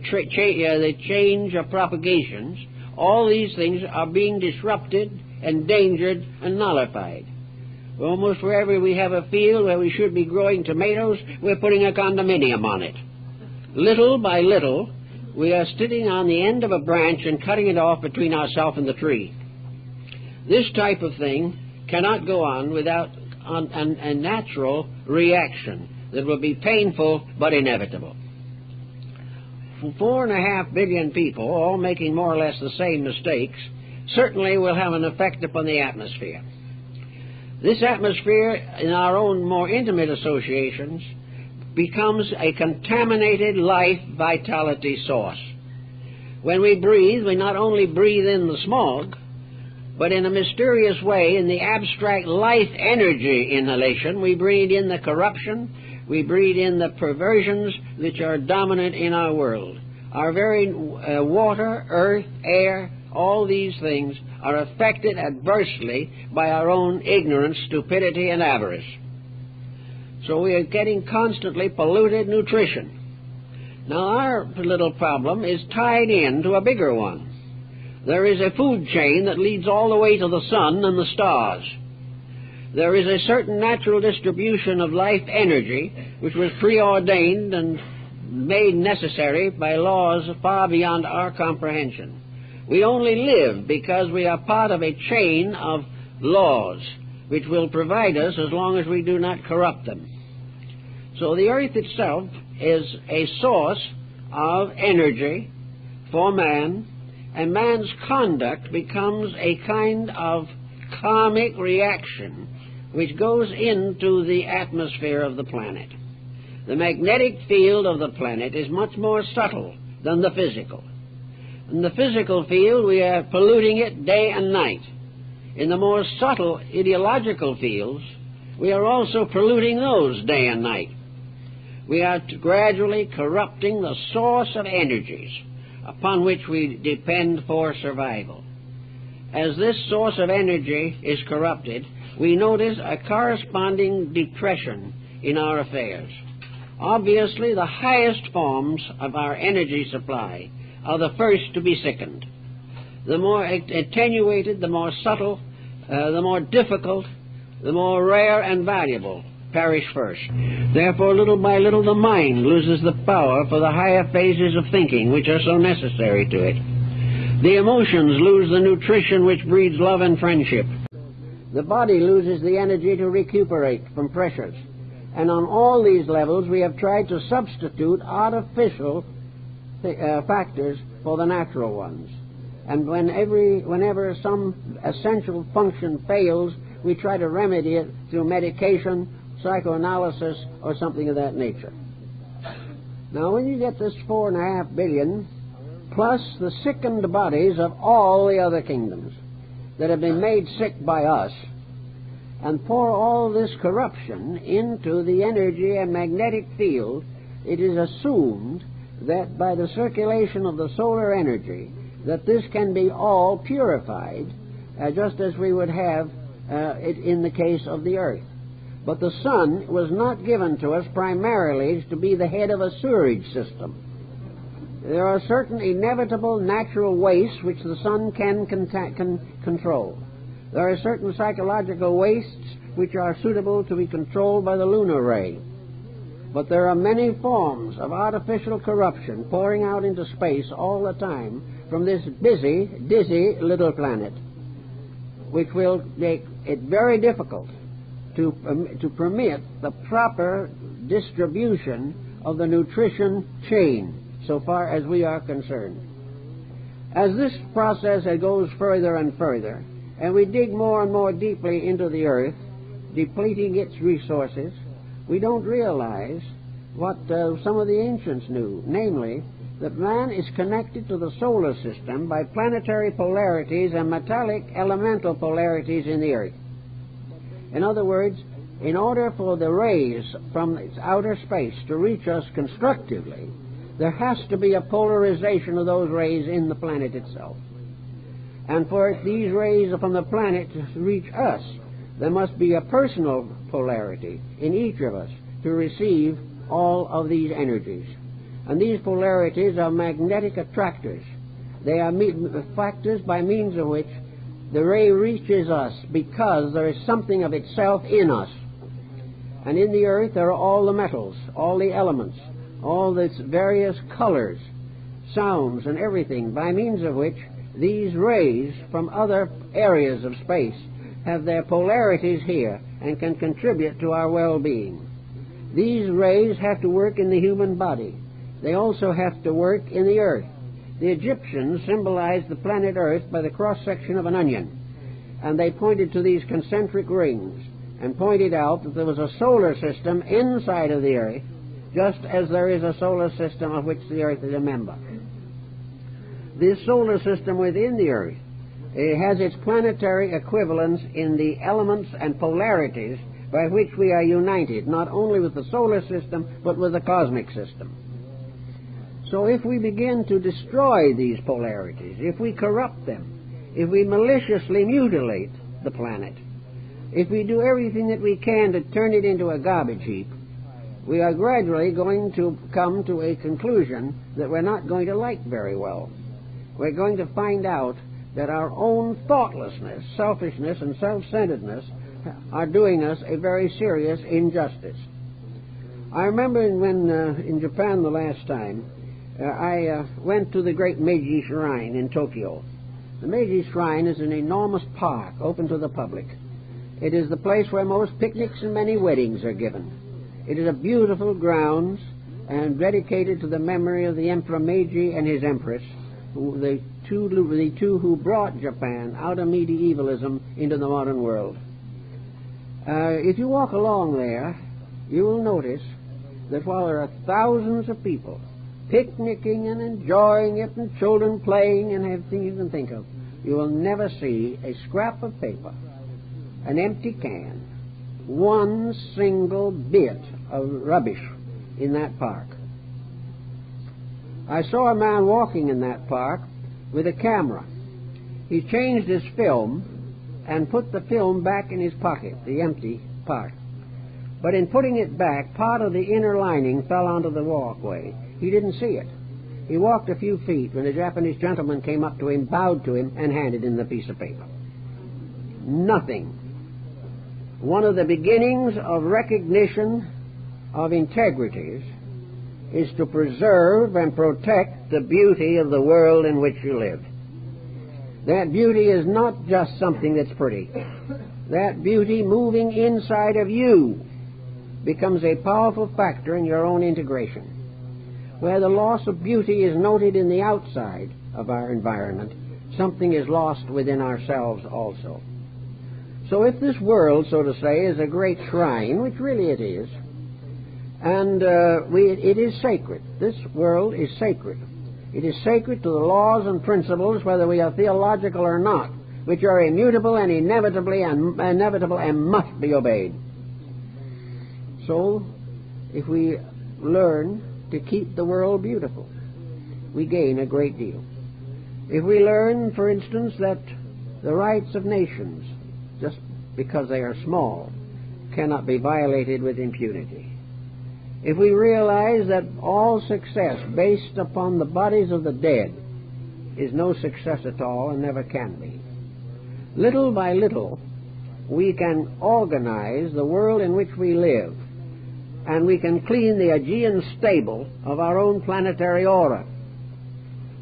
change of propagations, all these things are being disrupted, endangered, and nullified. Almost wherever we have a field where we should be growing tomatoes, we're putting a condominium on it. Little by little, we are sitting on the end of a branch and cutting it off between ourselves and the tree. This type of thing cannot go on without a natural reaction that will be painful but inevitable. 4.5 billion people, all making more or less the same mistakes, certainly will have an effect upon the atmosphere. This atmosphere, in our own more intimate associations, becomes a contaminated life vitality source. When we breathe, we not only breathe in the smog, but in a mysterious way, in the abstract life energy inhalation, we breathe in the corruption, we breathe in the perversions which are dominant in our world. Our very water, earth, air, all these things are affected adversely by our own ignorance, stupidity, and avarice. So we are getting constantly polluted nutrition. Now our little problem is tied into a bigger one. There is a food chain that leads all the way to the sun and the stars. There is a certain natural distribution of life energy which was preordained and made necessary by laws far beyond our comprehension. We only live because we are part of a chain of laws which will provide us as long as we do not corrupt them. So the earth itself is a source of energy for man, and man's conduct becomes a kind of karmic reaction which goes into the atmosphere of the planet. The magnetic field of the planet is much more subtle than the physical. In the physical field, we are polluting it day and night. In the more subtle ideological fields, we are also polluting those day and night. We are gradually corrupting the source of energies upon which we depend for survival. As this source of energy is corrupted, we notice a corresponding depression in our affairs. Obviously, the highest forms of our energy supply are the first to be sickened. The more attenuated, the more subtle, the more difficult, the more rare and valuable perish first. Therefore, little by little, the mind loses the power for the higher phases of thinking which are so necessary to it. The emotions lose the nutrition which breeds love and friendship. The body loses the energy to recuperate from pressures. And on all these levels, we have tried to substitute artificial factors for the natural ones. And whenever some essential function fails, we try to remedy it through medication, psychoanalysis, or something of that nature. Now, when you get this 4.5 billion, plus the sickened bodies of all the other kingdoms that have been made sick by us, and pour all this corruption into the energy and magnetic field, it is assumed that by the circulation of the solar energy, that this can be all purified, just as we would have it in the case of the earth. But the sun was not given to us primarily to be the head of a sewerage system. There are certain inevitable natural wastes which the sun can control. There are certain psychological wastes which are suitable to be controlled by the lunar ray. But there are many forms of artificial corruption pouring out into space all the time from this busy, dizzy little planet, which will make it very difficult to permit the proper distribution of the nutrition chain, so far as we are concerned. As this process goes further and further, and we dig more and more deeply into the earth, depleting its resources, we don't realize what some of the ancients knew, namely, that man is connected to the solar system by planetary polarities and metallic elemental polarities in the earth. In other words, in order for the rays from its outer space to reach us constructively, there has to be a polarization of those rays in the planet itself. And for these rays from the planet to reach us, there must be a personal polarity in each of us to receive all of these energies. And these polarities are magnetic attractors. They are factors by means of which the ray reaches us because there is something of itself in us. And in the earth there are all the metals, all the elements, all these various colors, sounds, and everything, by means of which these rays from other areas of space have their polarities here and can contribute to our well-being. These rays have to work in the human body. They also have to work in the earth. The Egyptians symbolized the planet Earth by the cross-section of an onion, and they pointed to these concentric rings and pointed out that there was a solar system inside of the earth, just as there is a solar system of which the earth is a member. This solar system within the earth, it has its planetary equivalents in the elements and polarities by which we are united, not only with the solar system, but with the cosmic system. So if we begin to destroy these polarities, if we corrupt them, if we maliciously mutilate the planet, if we do everything that we can to turn it into a garbage heap, we are gradually going to come to a conclusion that we're not going to like very well. We're going to find out that our own thoughtlessness, selfishness, and self-centeredness are doing us a very serious injustice. I remember when in Japan the last time, I went to the great Meiji Shrine in Tokyo. The Meiji Shrine is an enormous park open to the public. It is the place where most picnics and many weddings are given. It is a beautiful grounds and dedicated to the memory of the Emperor Meiji and his Empress, the two who brought Japan out of medievalism into the modern world. If you walk along there, you will notice that while there are thousands of people picnicking and enjoying it, and children playing and everything you can think of, you will never see a scrap of paper, an empty can, one single bit of rubbish in that park. I saw a man walking in that park with a camera. He changed his film and put the film back in his pocket, the empty part. But in putting it back, part of the inner lining fell onto the walkway. He didn't see it. He walked a few feet when a Japanese gentleman came up to him, bowed to him, and handed him the piece of paper. Nothing. One of the beginnings of recognition of integrities is to preserve and protect the beauty of the world in which you live. That beauty is not just something that's pretty. That beauty moving inside of you becomes a powerful factor in your own integration. Where the loss of beauty is noted in the outside of our environment, something is lost within ourselves also. So if this world, so to say, is a great shrine, which really it is, and it is sacred. This world is sacred. It is sacred to the laws and principles, whether we are theological or not, which are immutable and inevitable and must be obeyed. So, if we learn to keep the world beautiful, we gain a great deal. If we learn, for instance, that the rights of nations, just because they are small, cannot be violated with impunity. If we realize that all success based upon the bodies of the dead is no success at all and never can be, little by little we can organize the world in which we live, and we can clean the Aegean stable of our own planetary aura.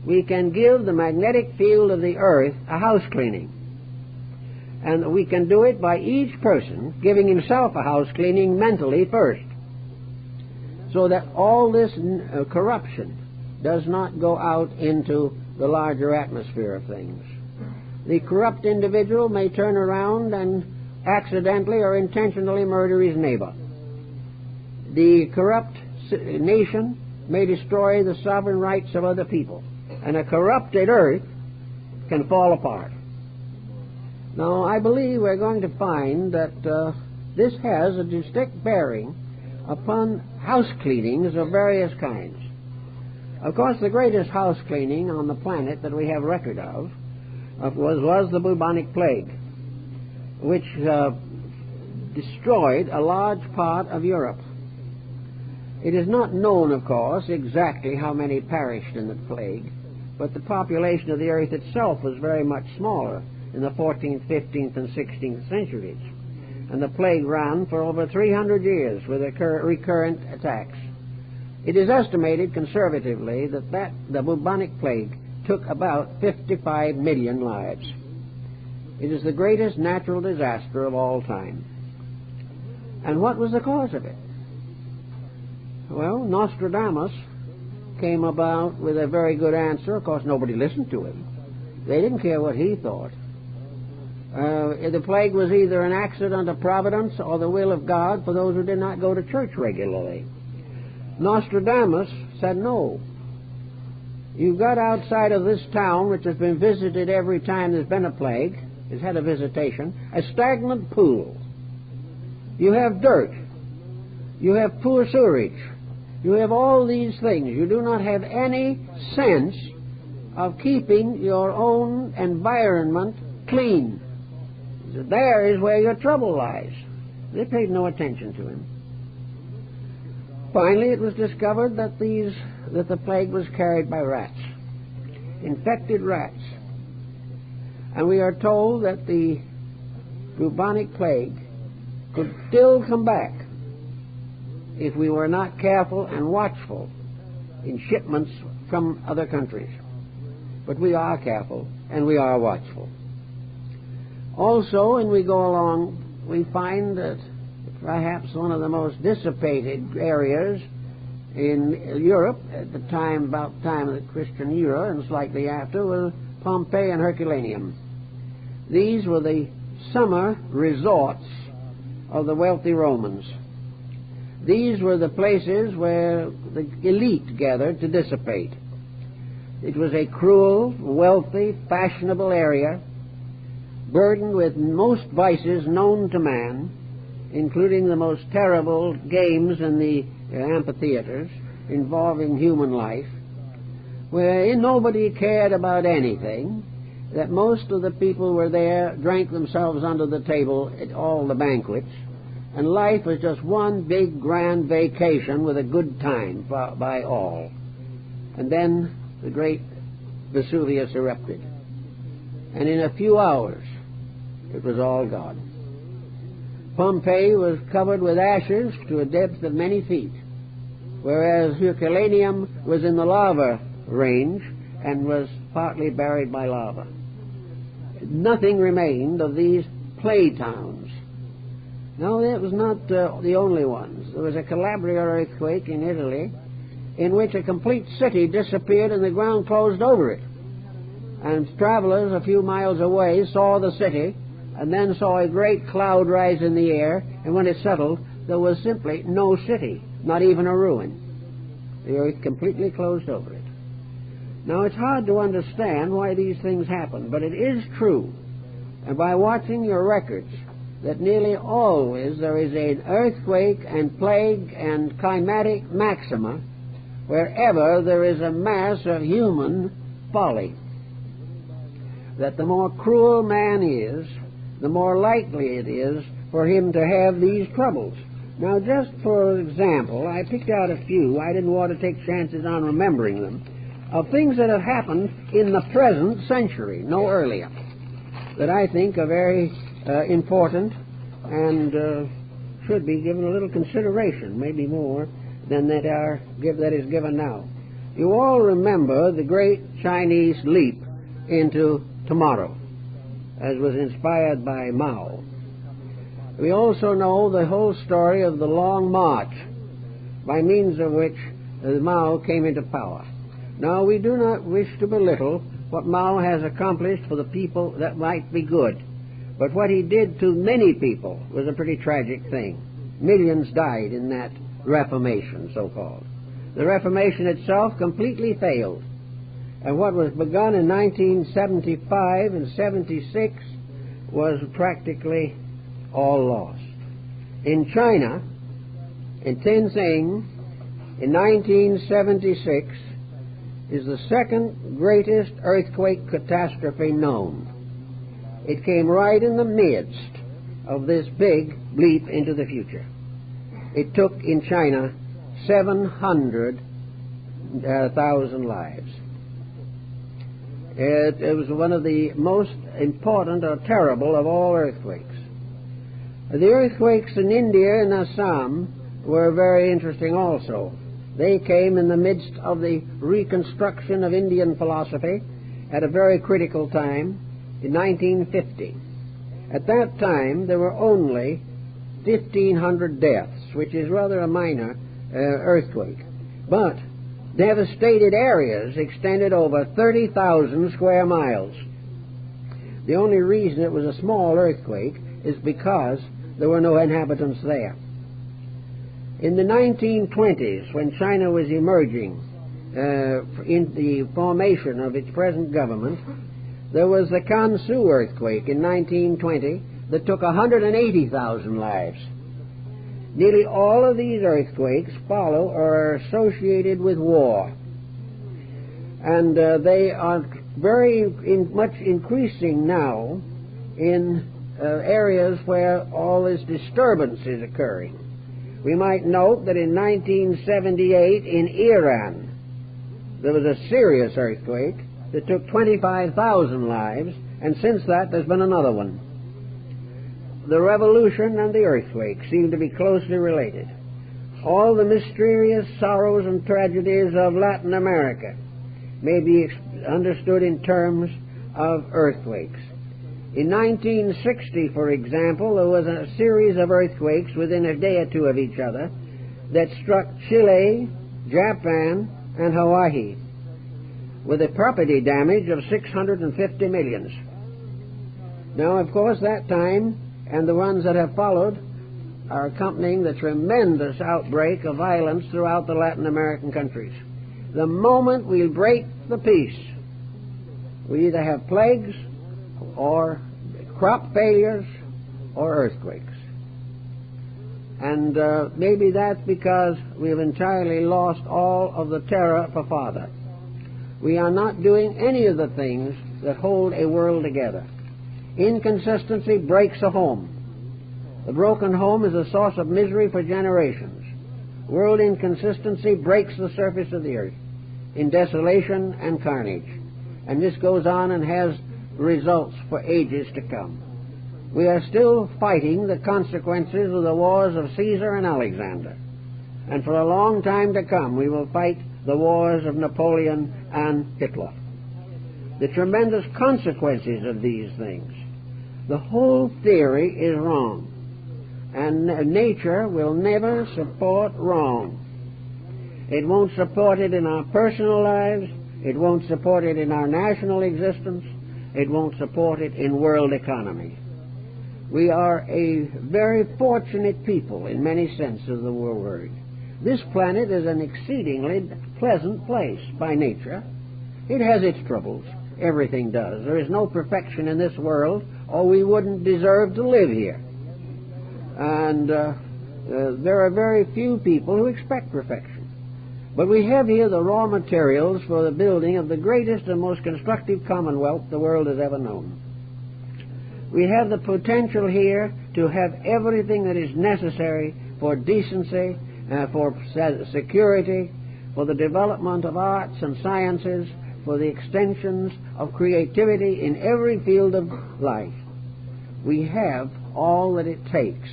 We can give the magnetic field of the earth a house cleaning. And we can do it by each person giving himself a house cleaning mentally first, so that all this corruption does not go out into the larger atmosphere of things. The corrupt individual may turn around and accidentally or intentionally murder his neighbor. The corrupt nation may destroy the sovereign rights of other people, and a corrupted earth can fall apart. Now, I believe we're going to find that this has a distinct bearing upon house cleanings of various kinds. Of course, the greatest house cleaning on the planet that we have record of was the bubonic plague, which destroyed a large part of Europe. It is not known, of course, exactly how many perished in the plague, but the population of the earth itself was very much smaller in the 14th, 15th, and 16th centuries. And the plague ran for over 300 years with recurrent attacks. It is estimated conservatively that the bubonic plague took about 55 million lives. It is the greatest natural disaster of all time. And what was the cause of it? Well, Nostradamus came about with a very good answer. Of course, nobody listened to him. They didn't care what he thought. The plague was either an accident of providence or the will of God for those who did not go to church regularly. Nostradamus said no. You've got outside of this town, which has been visited every time there's been a plague, has had a visitation, a stagnant pool. You have dirt. You have poor sewerage. You have all these things. You do not have any sense of keeping your own environment clean. There is where your trouble lies. They paid no attention to him. Finally, it was discovered that the plague was carried by rats, infected rats. And we are told that the bubonic plague could still come back if we were not careful and watchful in shipments from other countries. But we are careful and we are watchful. Also, when we go along, we find that perhaps one of the most dissipated areas in Europe at the time, about the time of the Christian era and slightly after, was Pompeii and Herculaneum. These were the summer resorts of the wealthy Romans. These were the places where the elite gathered to dissipate. It was a cruel, wealthy, fashionable area, burdened with most vices known to man, including the most terrible games in the amphitheaters involving human life, where nobody cared about anything, that most of the people were there, drank themselves under the table at all the banquets, and life was just one big grand vacation with a good time by all. And then the great Vesuvius erupted, and in a few hours it was all gone. Pompeii was covered with ashes to a depth of many feet, whereas Herculaneum was in the lava range and was partly buried by lava. Nothing remained of these play towns. No, that was not the only ones. There was a Calabria earthquake in Italy in which a complete city disappeared and the ground closed over it. And travelers a few miles away saw the city and then saw a great cloud rise in the air, and when it settled, there was simply no city, not even a ruin. The earth completely closed over it. Now, it's hard to understand why these things happen, but it is true, and by watching your records, that nearly always there is an earthquake and plague and climatic maxima wherever there is a mass of human folly. That the more cruel man is, the more likely it is for him to have these troubles. Now, just for example, I picked out a few. I didn't want to take chances on remembering them, of things that have happened in the present century, no earlier, that I think are very important and should be given a little consideration, maybe more than that is given now. You all remember the great Chinese leap into tomorrow, as was inspired by Mao. We also know the whole story of the Long March, by means of which Mao came into power. Now, we do not wish to belittle what Mao has accomplished for the people that might be good, but what he did to many people was a pretty tragic thing. Millions died in that Reformation, so-called. The Reformation itself completely failed. And what was begun in 1975 and 76 was practically all lost. In China, in Tianjin, in 1976, is the second greatest earthquake catastrophe known. It came right in the midst of this big leap into the future. It took in China 700,000 lives. It was one of the most important or terrible of all earthquakes. The earthquakes in India and Assam were very interesting also. They came in the midst of the reconstruction of Indian philosophy at a very critical time in 1950. At that time, there were only 1,500 deaths, which is rather a minor earthquake. But devastated areas extended over 30,000 square miles. The only reason it was a small earthquake is because there were no inhabitants there. In the 1920s, when China was emerging in the formation of its present government, there was the Gansu earthquake in 1920 that took 180,000 lives. Nearly all of these earthquakes follow or are associated with war. And they are very much increasing now in areas where all this disturbance is occurring. We might note that in 1978 in Iran, there was a serious earthquake that took 25,000 lives, and since that there's been another one. The revolution and the earthquake seem to be closely related. All the mysterious sorrows and tragedies of Latin America may be understood in terms of earthquakes. In 1960, for example, there was a series of earthquakes within a day or two of each other that struck Chile, Japan, and Hawaii, with a property damage of 650 million. Now, of course, that time and the ones that have followed are accompanying the tremendous outbreak of violence throughout the Latin American countries. The moment we break the peace, we either have plagues or crop failures or earthquakes. And maybe that's because we've entirely lost all of the terror for father. We are not doing any of the things that hold a world together. Inconsistency breaks a home. The broken home is a source of misery for generations. World inconsistency breaks the surface of the earth in desolation and carnage. And this goes on and has results for ages to come. We are still fighting the consequences of the wars of Caesar and Alexander. And for a long time to come, we will fight the wars of Napoleon and Hitler. The tremendous consequences of these things. The whole theory is wrong. And nature will never support wrong. It won't support it in our personal lives. It won't support it in our national existence. It won't support it in world economy. We are a very fortunate people in many senses of the word. This planet is an exceedingly pleasant place by nature. It has its troubles. Everything does. There is no perfection in this world, or we wouldn't deserve to live here. And there are very few people who expect perfection. But we have here the raw materials for the building of the greatest and most constructive commonwealth the world has ever known. We have the potential here to have everything that is necessary for decency, for security, for the development of arts and sciences, for the extensions of creativity in every field of life. We have all that it takes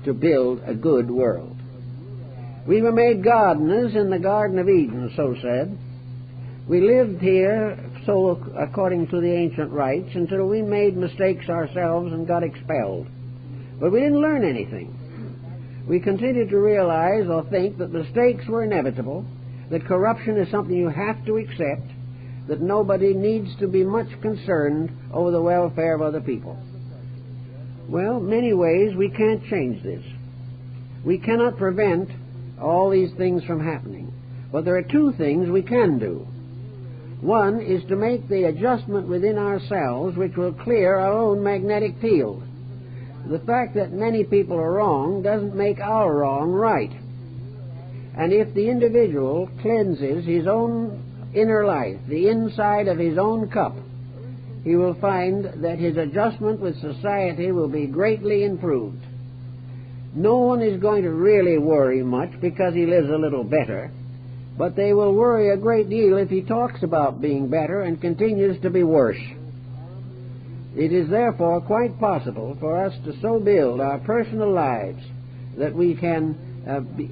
to build a good world. We were made gardeners in the Garden of Eden, so said. We lived here, so according to the ancient rites, until we made mistakes ourselves and got expelled. But we didn't learn anything. We continued to realize or think that mistakes were inevitable, that corruption is something you have to accept, that nobody needs to be much concerned over the welfare of other people. Well, many ways we can't change this. We cannot prevent all these things from happening. But there are two things we can do. One is to make the adjustment within ourselves which will clear our own magnetic field. The fact that many people are wrong doesn't make our wrong right. And if the individual cleanses his own inner life, the inside of his own cup, he will find that his adjustment with society will be greatly improved. No one is going to really worry much because he lives a little better, but they will worry a great deal if he talks about being better and continues to be worse. It is therefore quite possible for us to so build our personal lives that we can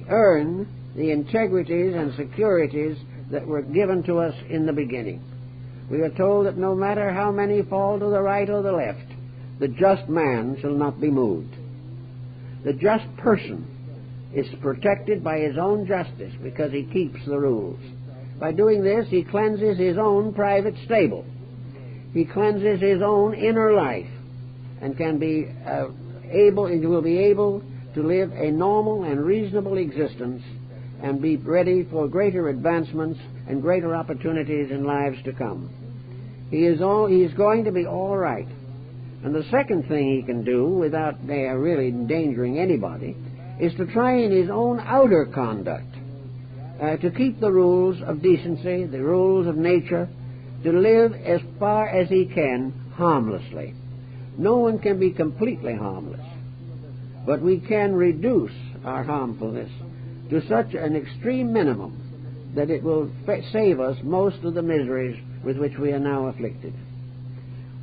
earn the integrities and securities that were given to us in the beginning. We are told that no matter how many fall to the right or the left, the just man shall not be moved. The just person is protected by his own justice because he keeps the rules. By doing this, he cleanses his own private stable. He cleanses his own inner life and can be will be able to live a normal and reasonable existence and be ready for greater advancements and greater opportunities in lives to come. He is going to be all right. And the second thing he can do, without really endangering anybody, is to try in his own outer conduct to keep the rules of decency, the rules of nature, to live as far as he can harmlessly. No one can be completely harmless, but we can reduce our harmfulness to such an extreme minimum that it will save us most of the miseries with which we are now afflicted.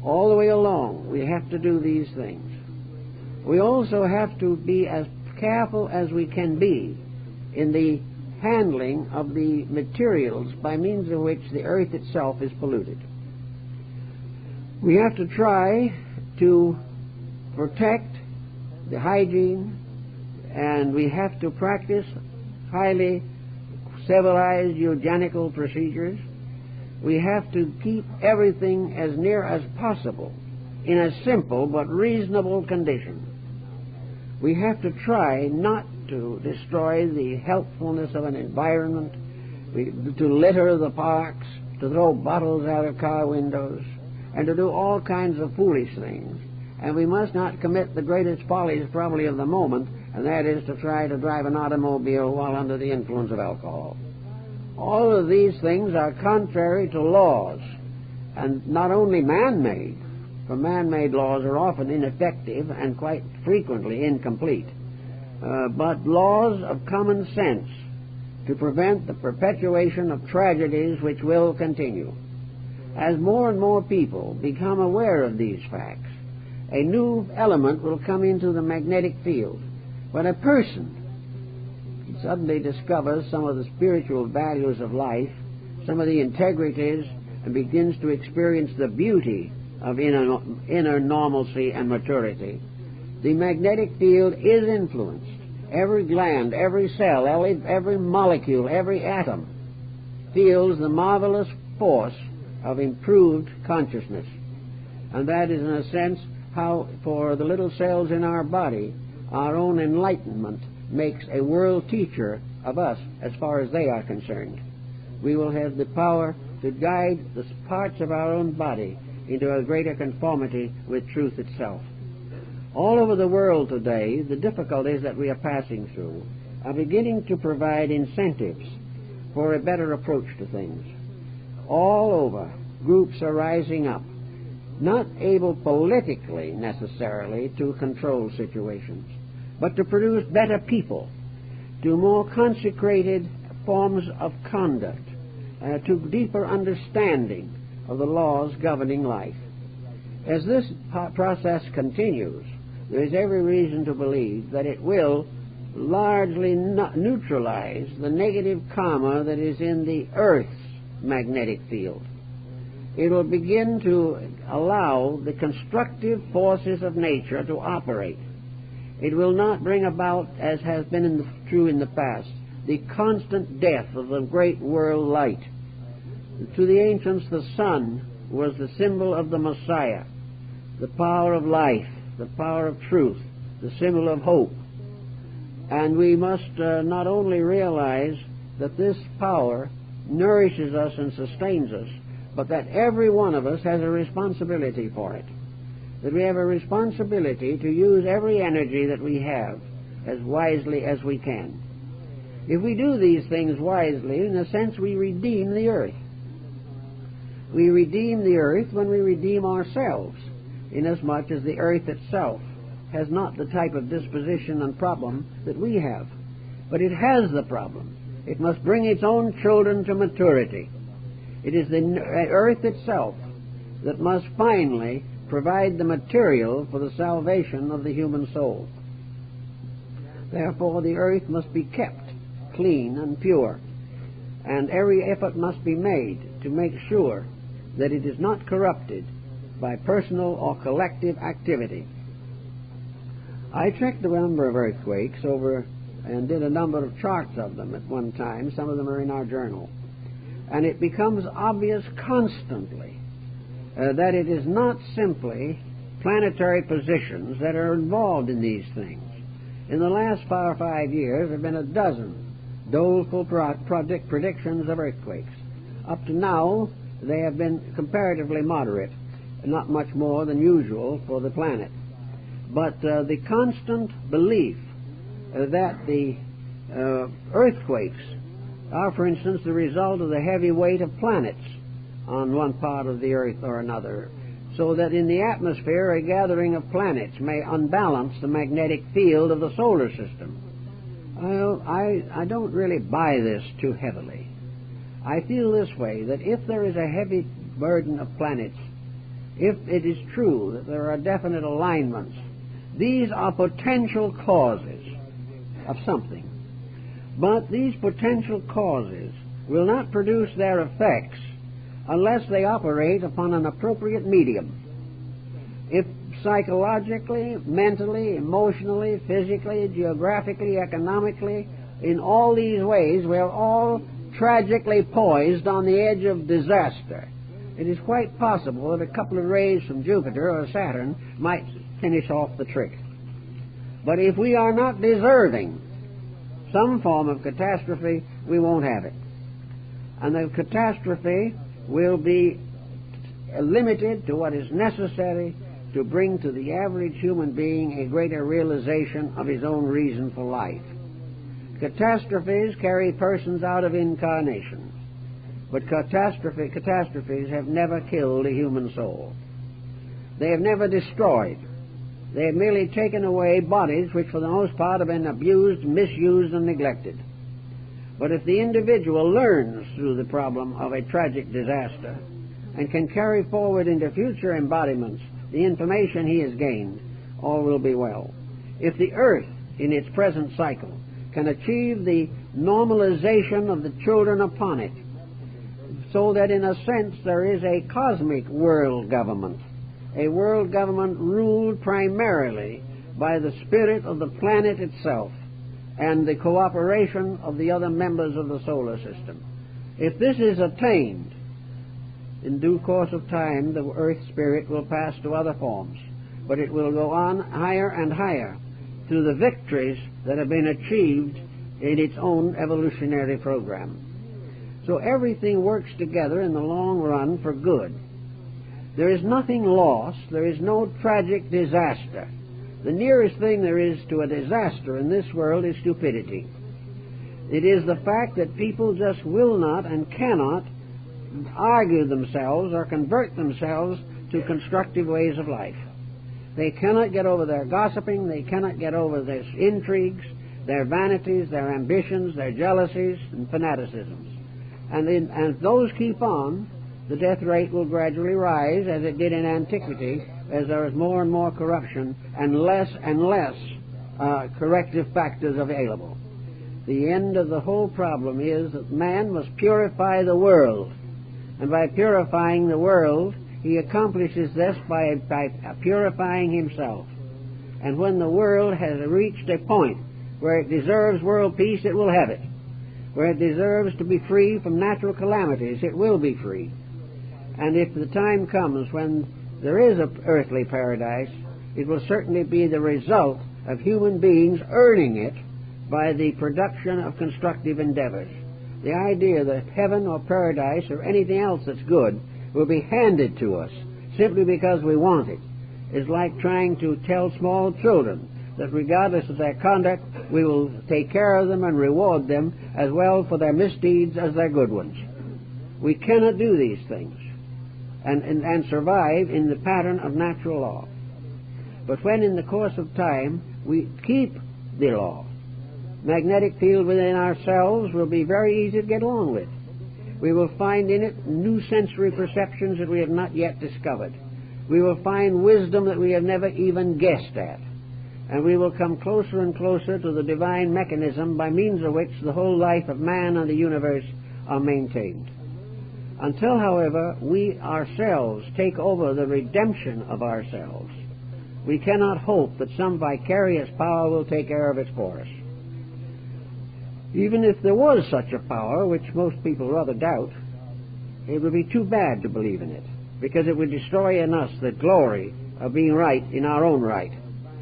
All the way along, we have to do these things. We also have to be as careful as we can be in the handling of the materials by means of which the earth itself is polluted. We have to try to protect the hygiene, and we have to practice highly civilized eugenical procedures. We have to keep everything as near as possible in a simple but reasonable condition. We have to try not to destroy the healthfulness of an environment, to litter the parks, to throw bottles out of car windows, and to do all kinds of foolish things. And we must not commit the greatest follies probably of the moment, and that is to try to drive an automobile while under the influence of alcohol. All of these things are contrary to laws, and not only man-made, for man-made laws are often ineffective and quite frequently incomplete, but laws of common sense to prevent the perpetuation of tragedies which will continue. As more and more people become aware of these facts, a new element will come into the magnetic field. When a person suddenly discovers some of the spiritual values of life, some of the integrities, and begins to experience the beauty of inner normalcy and maturity, the magnetic field is influenced. Every gland, every cell, every molecule, every atom feels the marvelous force of improved consciousness. And that is, in a sense, how for the little cells in our body, our own enlightenment makes a world teacher of us as far as they are concerned. We will have the power to guide the parts of our own body into a greater conformity with truth itself. All over the world today, the difficulties that we are passing through are beginning to provide incentives for a better approach to things. All over, groups are rising up, not able politically necessarily to control situations, but to produce better people, to more consecrated forms of conduct, to deeper understanding of the laws governing life. As this process continues, there is every reason to believe that it will largely neutralize the negative karma that is in the Earth's magnetic field. It will begin to allow the constructive forces of nature to operate. It will not bring about, as has been true in the past, the constant death of the great world light. To the ancients, the sun was the symbol of the Messiah, the power of life, the power of truth, the symbol of hope. And we must not only realize that this power nourishes us and sustains us, but that every one of us has a responsibility for it. That we have a responsibility to use every energy that we have as wisely as we can. If we do these things wisely, in a sense we redeem the earth. We redeem the earth when we redeem ourselves, inasmuch as the earth itself has not the type of disposition and problem that we have. But it has the problem. It must bring its own children to maturity. It is the earth itself that must finally provide the material for the salvation of the human soul. Therefore, the earth must be kept clean and pure, and every effort must be made to make sure that it is not corrupted by personal or collective activity. I checked the number of earthquakes over and did a number of charts of them at one time. Some of them are in our journal. And it becomes obvious constantly that it is not simply planetary positions that are involved in these things. In the last 4 or 5 years, there have been a dozen doleful predictions of earthquakes. Up to now, they have been comparatively moderate, not much more than usual for the planet. But the constant belief that the earthquakes are, for instance, the result of the heavy weight of planets on one part of the earth or another, so that in the atmosphere a gathering of planets may unbalance the magnetic field of the solar system. I don't really buy this too heavily. I feel this way, that if there is a heavy burden of planets, if it is true that there are definite alignments, these are potential causes of something. But these potential causes will not produce their effects unless they operate upon an appropriate medium. If psychologically, mentally, emotionally, physically, geographically, economically, in all these ways, we're all tragically poised on the edge of disaster, it is quite possible that a couple of rays from Jupiter or Saturn might finish off the trick. But if we are not deserving some form of catastrophe, we won't have it. And the catastrophe will be limited to what is necessary to bring to the average human being a greater realization of his own reason for life. Catastrophes carry persons out of incarnation, but catastrophes have never killed a human soul. They have never destroyed. They have merely taken away bodies which for the most part have been abused, misused, and neglected. But if the individual learns through the problem of a tragic disaster and can carry forward into future embodiments the information he has gained, all will be well. If the earth in its present cycle can achieve the normalization of the children upon it, so that in a sense there is a cosmic world government, a world government ruled primarily by the spirit of the planet itself and the cooperation of the other members of the solar system. If this is attained, in due course of time the earth spirit will pass to other forms, but it will go on higher and higher through the victories that have been achieved in its own evolutionary program. So everything works together in the long run for good. There is nothing lost. There is no tragic disaster. The nearest thing there is to a disaster in this world is stupidity. It is the fact that people just will not and cannot argue themselves or convert themselves to constructive ways of life. They cannot get over their gossiping. They cannot get over their intrigues, their vanities, their ambitions, their jealousies, and fanaticisms. And if those keep on, the death rate will gradually rise, as it did in antiquity, as there is more and more corruption and less corrective factors available. The end of the whole problem is that man must purify the world. And by purifying the world, he accomplishes this by purifying himself. And when the world has reached a point where it deserves world peace, it will have it. Where it deserves to be free from natural calamities, it will be free. And if the time comes when there is an earthly paradise, it will certainly be the result of human beings earning it by the production of constructive endeavors. The idea that heaven or paradise or anything else that's good will be handed to us simply because we want it is like trying to tell small children that regardless of their conduct, we will take care of them and reward them as well for their misdeeds as their good ones. We cannot do these things and survive in the pattern of natural law. But when in the course of time we keep the law, magnetic field within ourselves will be very easy to get along with. We will find in it new sensory perceptions that we have not yet discovered. We will find wisdom that we have never even guessed at. And we will come closer and closer to the divine mechanism by means of which the whole life of man and the universe are maintained. Until, however, we ourselves take over the redemption of ourselves, we cannot hope that some vicarious power will take care of it for us. Even if there was such a power, which most people rather doubt, it would be too bad to believe in it, because it would destroy in us the glory of being right in our own right,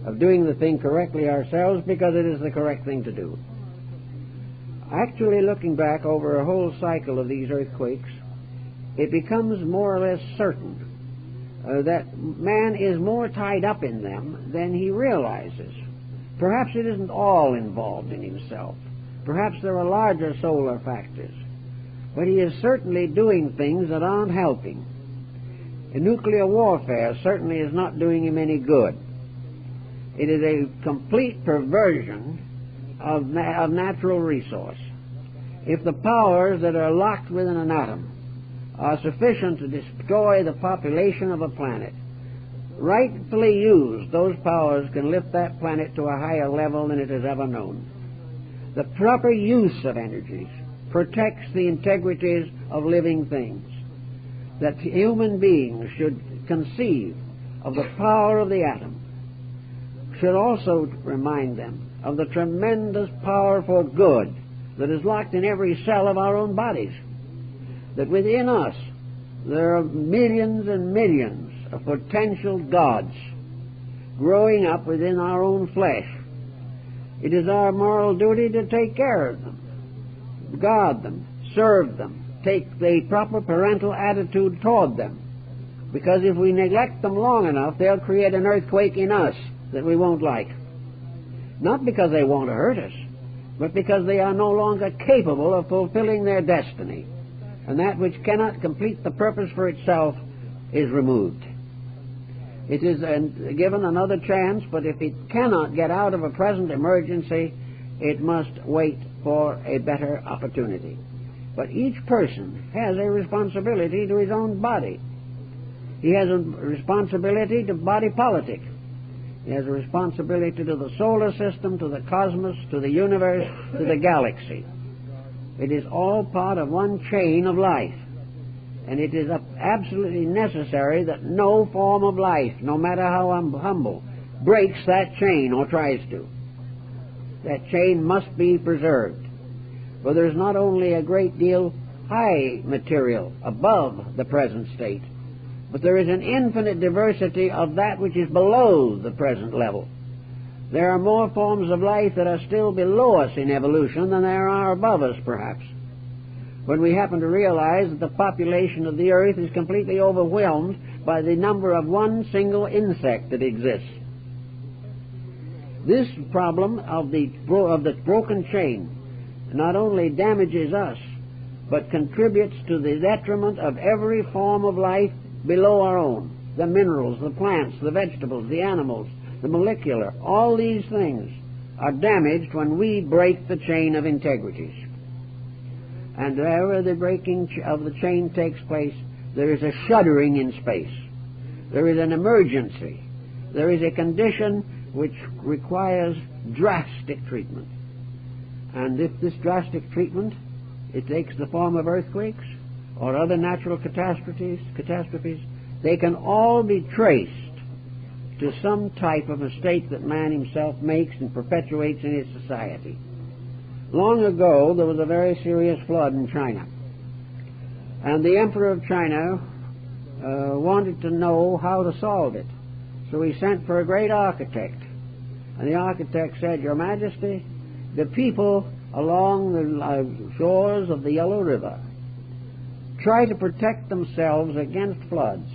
of doing the thing correctly ourselves because it is the correct thing to do. Actually, looking back over a whole cycle of these earthquakes, it becomes more or less certain that man is more tied up in them than he realizes. Perhaps it isn't all involved in himself. Perhaps there are larger solar factors. But he is certainly doing things that aren't helping. And nuclear warfare certainly is not doing him any good. It is a complete perversion of natural resource. If the powers that are locked within an atom are sufficient to destroy the population of a planet, rightfully used, those powers can lift that planet to a higher level than it has ever known. The proper use of energies protects the integrities of living things. That human beings should conceive of the power of the atom should also remind them of the tremendous power for good that is locked in every cell of our own bodies. That within us there are millions and millions of potential gods growing up within our own flesh. It is our moral duty to take care of them, guard them, serve them, take the proper parental attitude toward them. Because if we neglect them long enough, they'll create an earthquake in us that we won't like. Not because they want to hurt us, but because they are no longer capable of fulfilling their destiny. And that which cannot complete the purpose for itself is removed. It is given another chance, but if it cannot get out of a present emergency, it must wait for a better opportunity. But each person has a responsibility to his own body. He has a responsibility to body politic. He has a responsibility to the solar system, to the cosmos, to the universe, to the galaxy. It is all part of one chain of life. And it is absolutely necessary that no form of life, no matter how humble, breaks that chain or tries to. That chain must be preserved. For there is not only a great deal high material above the present state, but there is an infinite diversity of that which is below the present level. There are more forms of life that are still below us in evolution than there are above us, perhaps. When we happen to realize that the population of the earth is completely overwhelmed by the number of one single insect that exists. This problem of the broken chain not only damages us, but contributes to the detriment of every form of life below our own. The minerals, the plants, the vegetables, the animals, the molecular, all these things are damaged when we break the chain of integrities. And wherever the breaking of the chain takes place, there is a shuddering in space. There is an emergency. There is a condition which requires drastic treatment. And if this drastic treatment, it takes the form of earthquakes or other natural catastrophes, they can all be traced to some type of mistake that man himself makes and perpetuates in his society. Long ago, there was a very serious flood in China. And the Emperor of China wanted to know how to solve it. So he sent for a great architect. And the architect said, "Your Majesty, The people along the shores of the Yellow River try to protect themselves against floods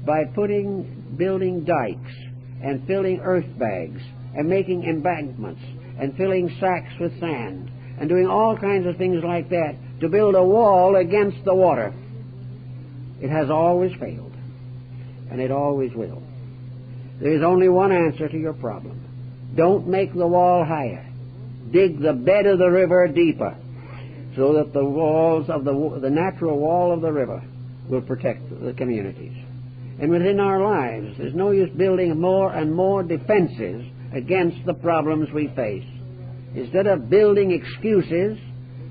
by building dikes and filling earth bags and making embankments and filling sacks with sand and doing all kinds of things like that to build a wall against the water. It has always failed, and it always will. There is only one answer to your problem. Don't make the wall higher. Dig the bed of the river deeper, so that the walls of the natural wall of the river will protect the communities. And within our lives, there's no use building more and more defenses against the problems we face. Instead of building excuses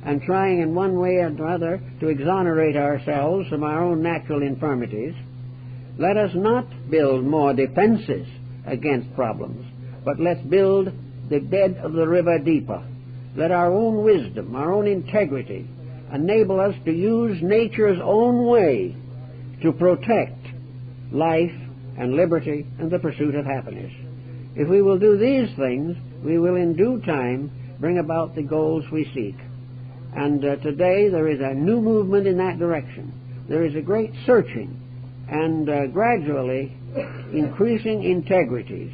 and trying in one way or another to exonerate ourselves from our own natural infirmities, let us not build more defenses against problems, but let's build the bed of the river deeper. Let our own wisdom, our own integrity, enable us to use nature's own way to protect life and liberty and the pursuit of happiness. If we will do these things, we will in due time bring about the goals we seek. And today there is a new movement in that direction. There is a great searching, and gradually increasing integrities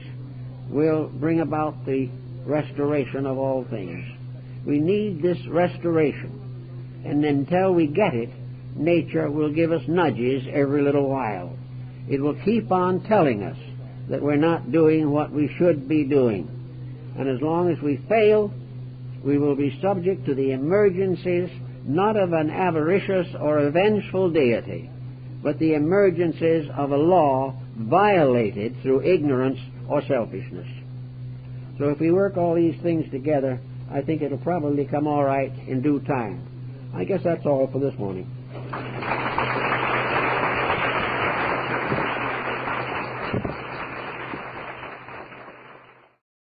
will bring about the restoration of all things. We need this restoration, and until we get it, nature will give us nudges every little while. It will keep on telling us that we're not doing what we should be doing. And as long as we fail, we will be subject to the emergencies not of an avaricious or a vengeful deity, but the emergencies of a law violated through ignorance or selfishness. So if we work all these things together, I think it'll probably come all right in due time. I guess that's all for this morning.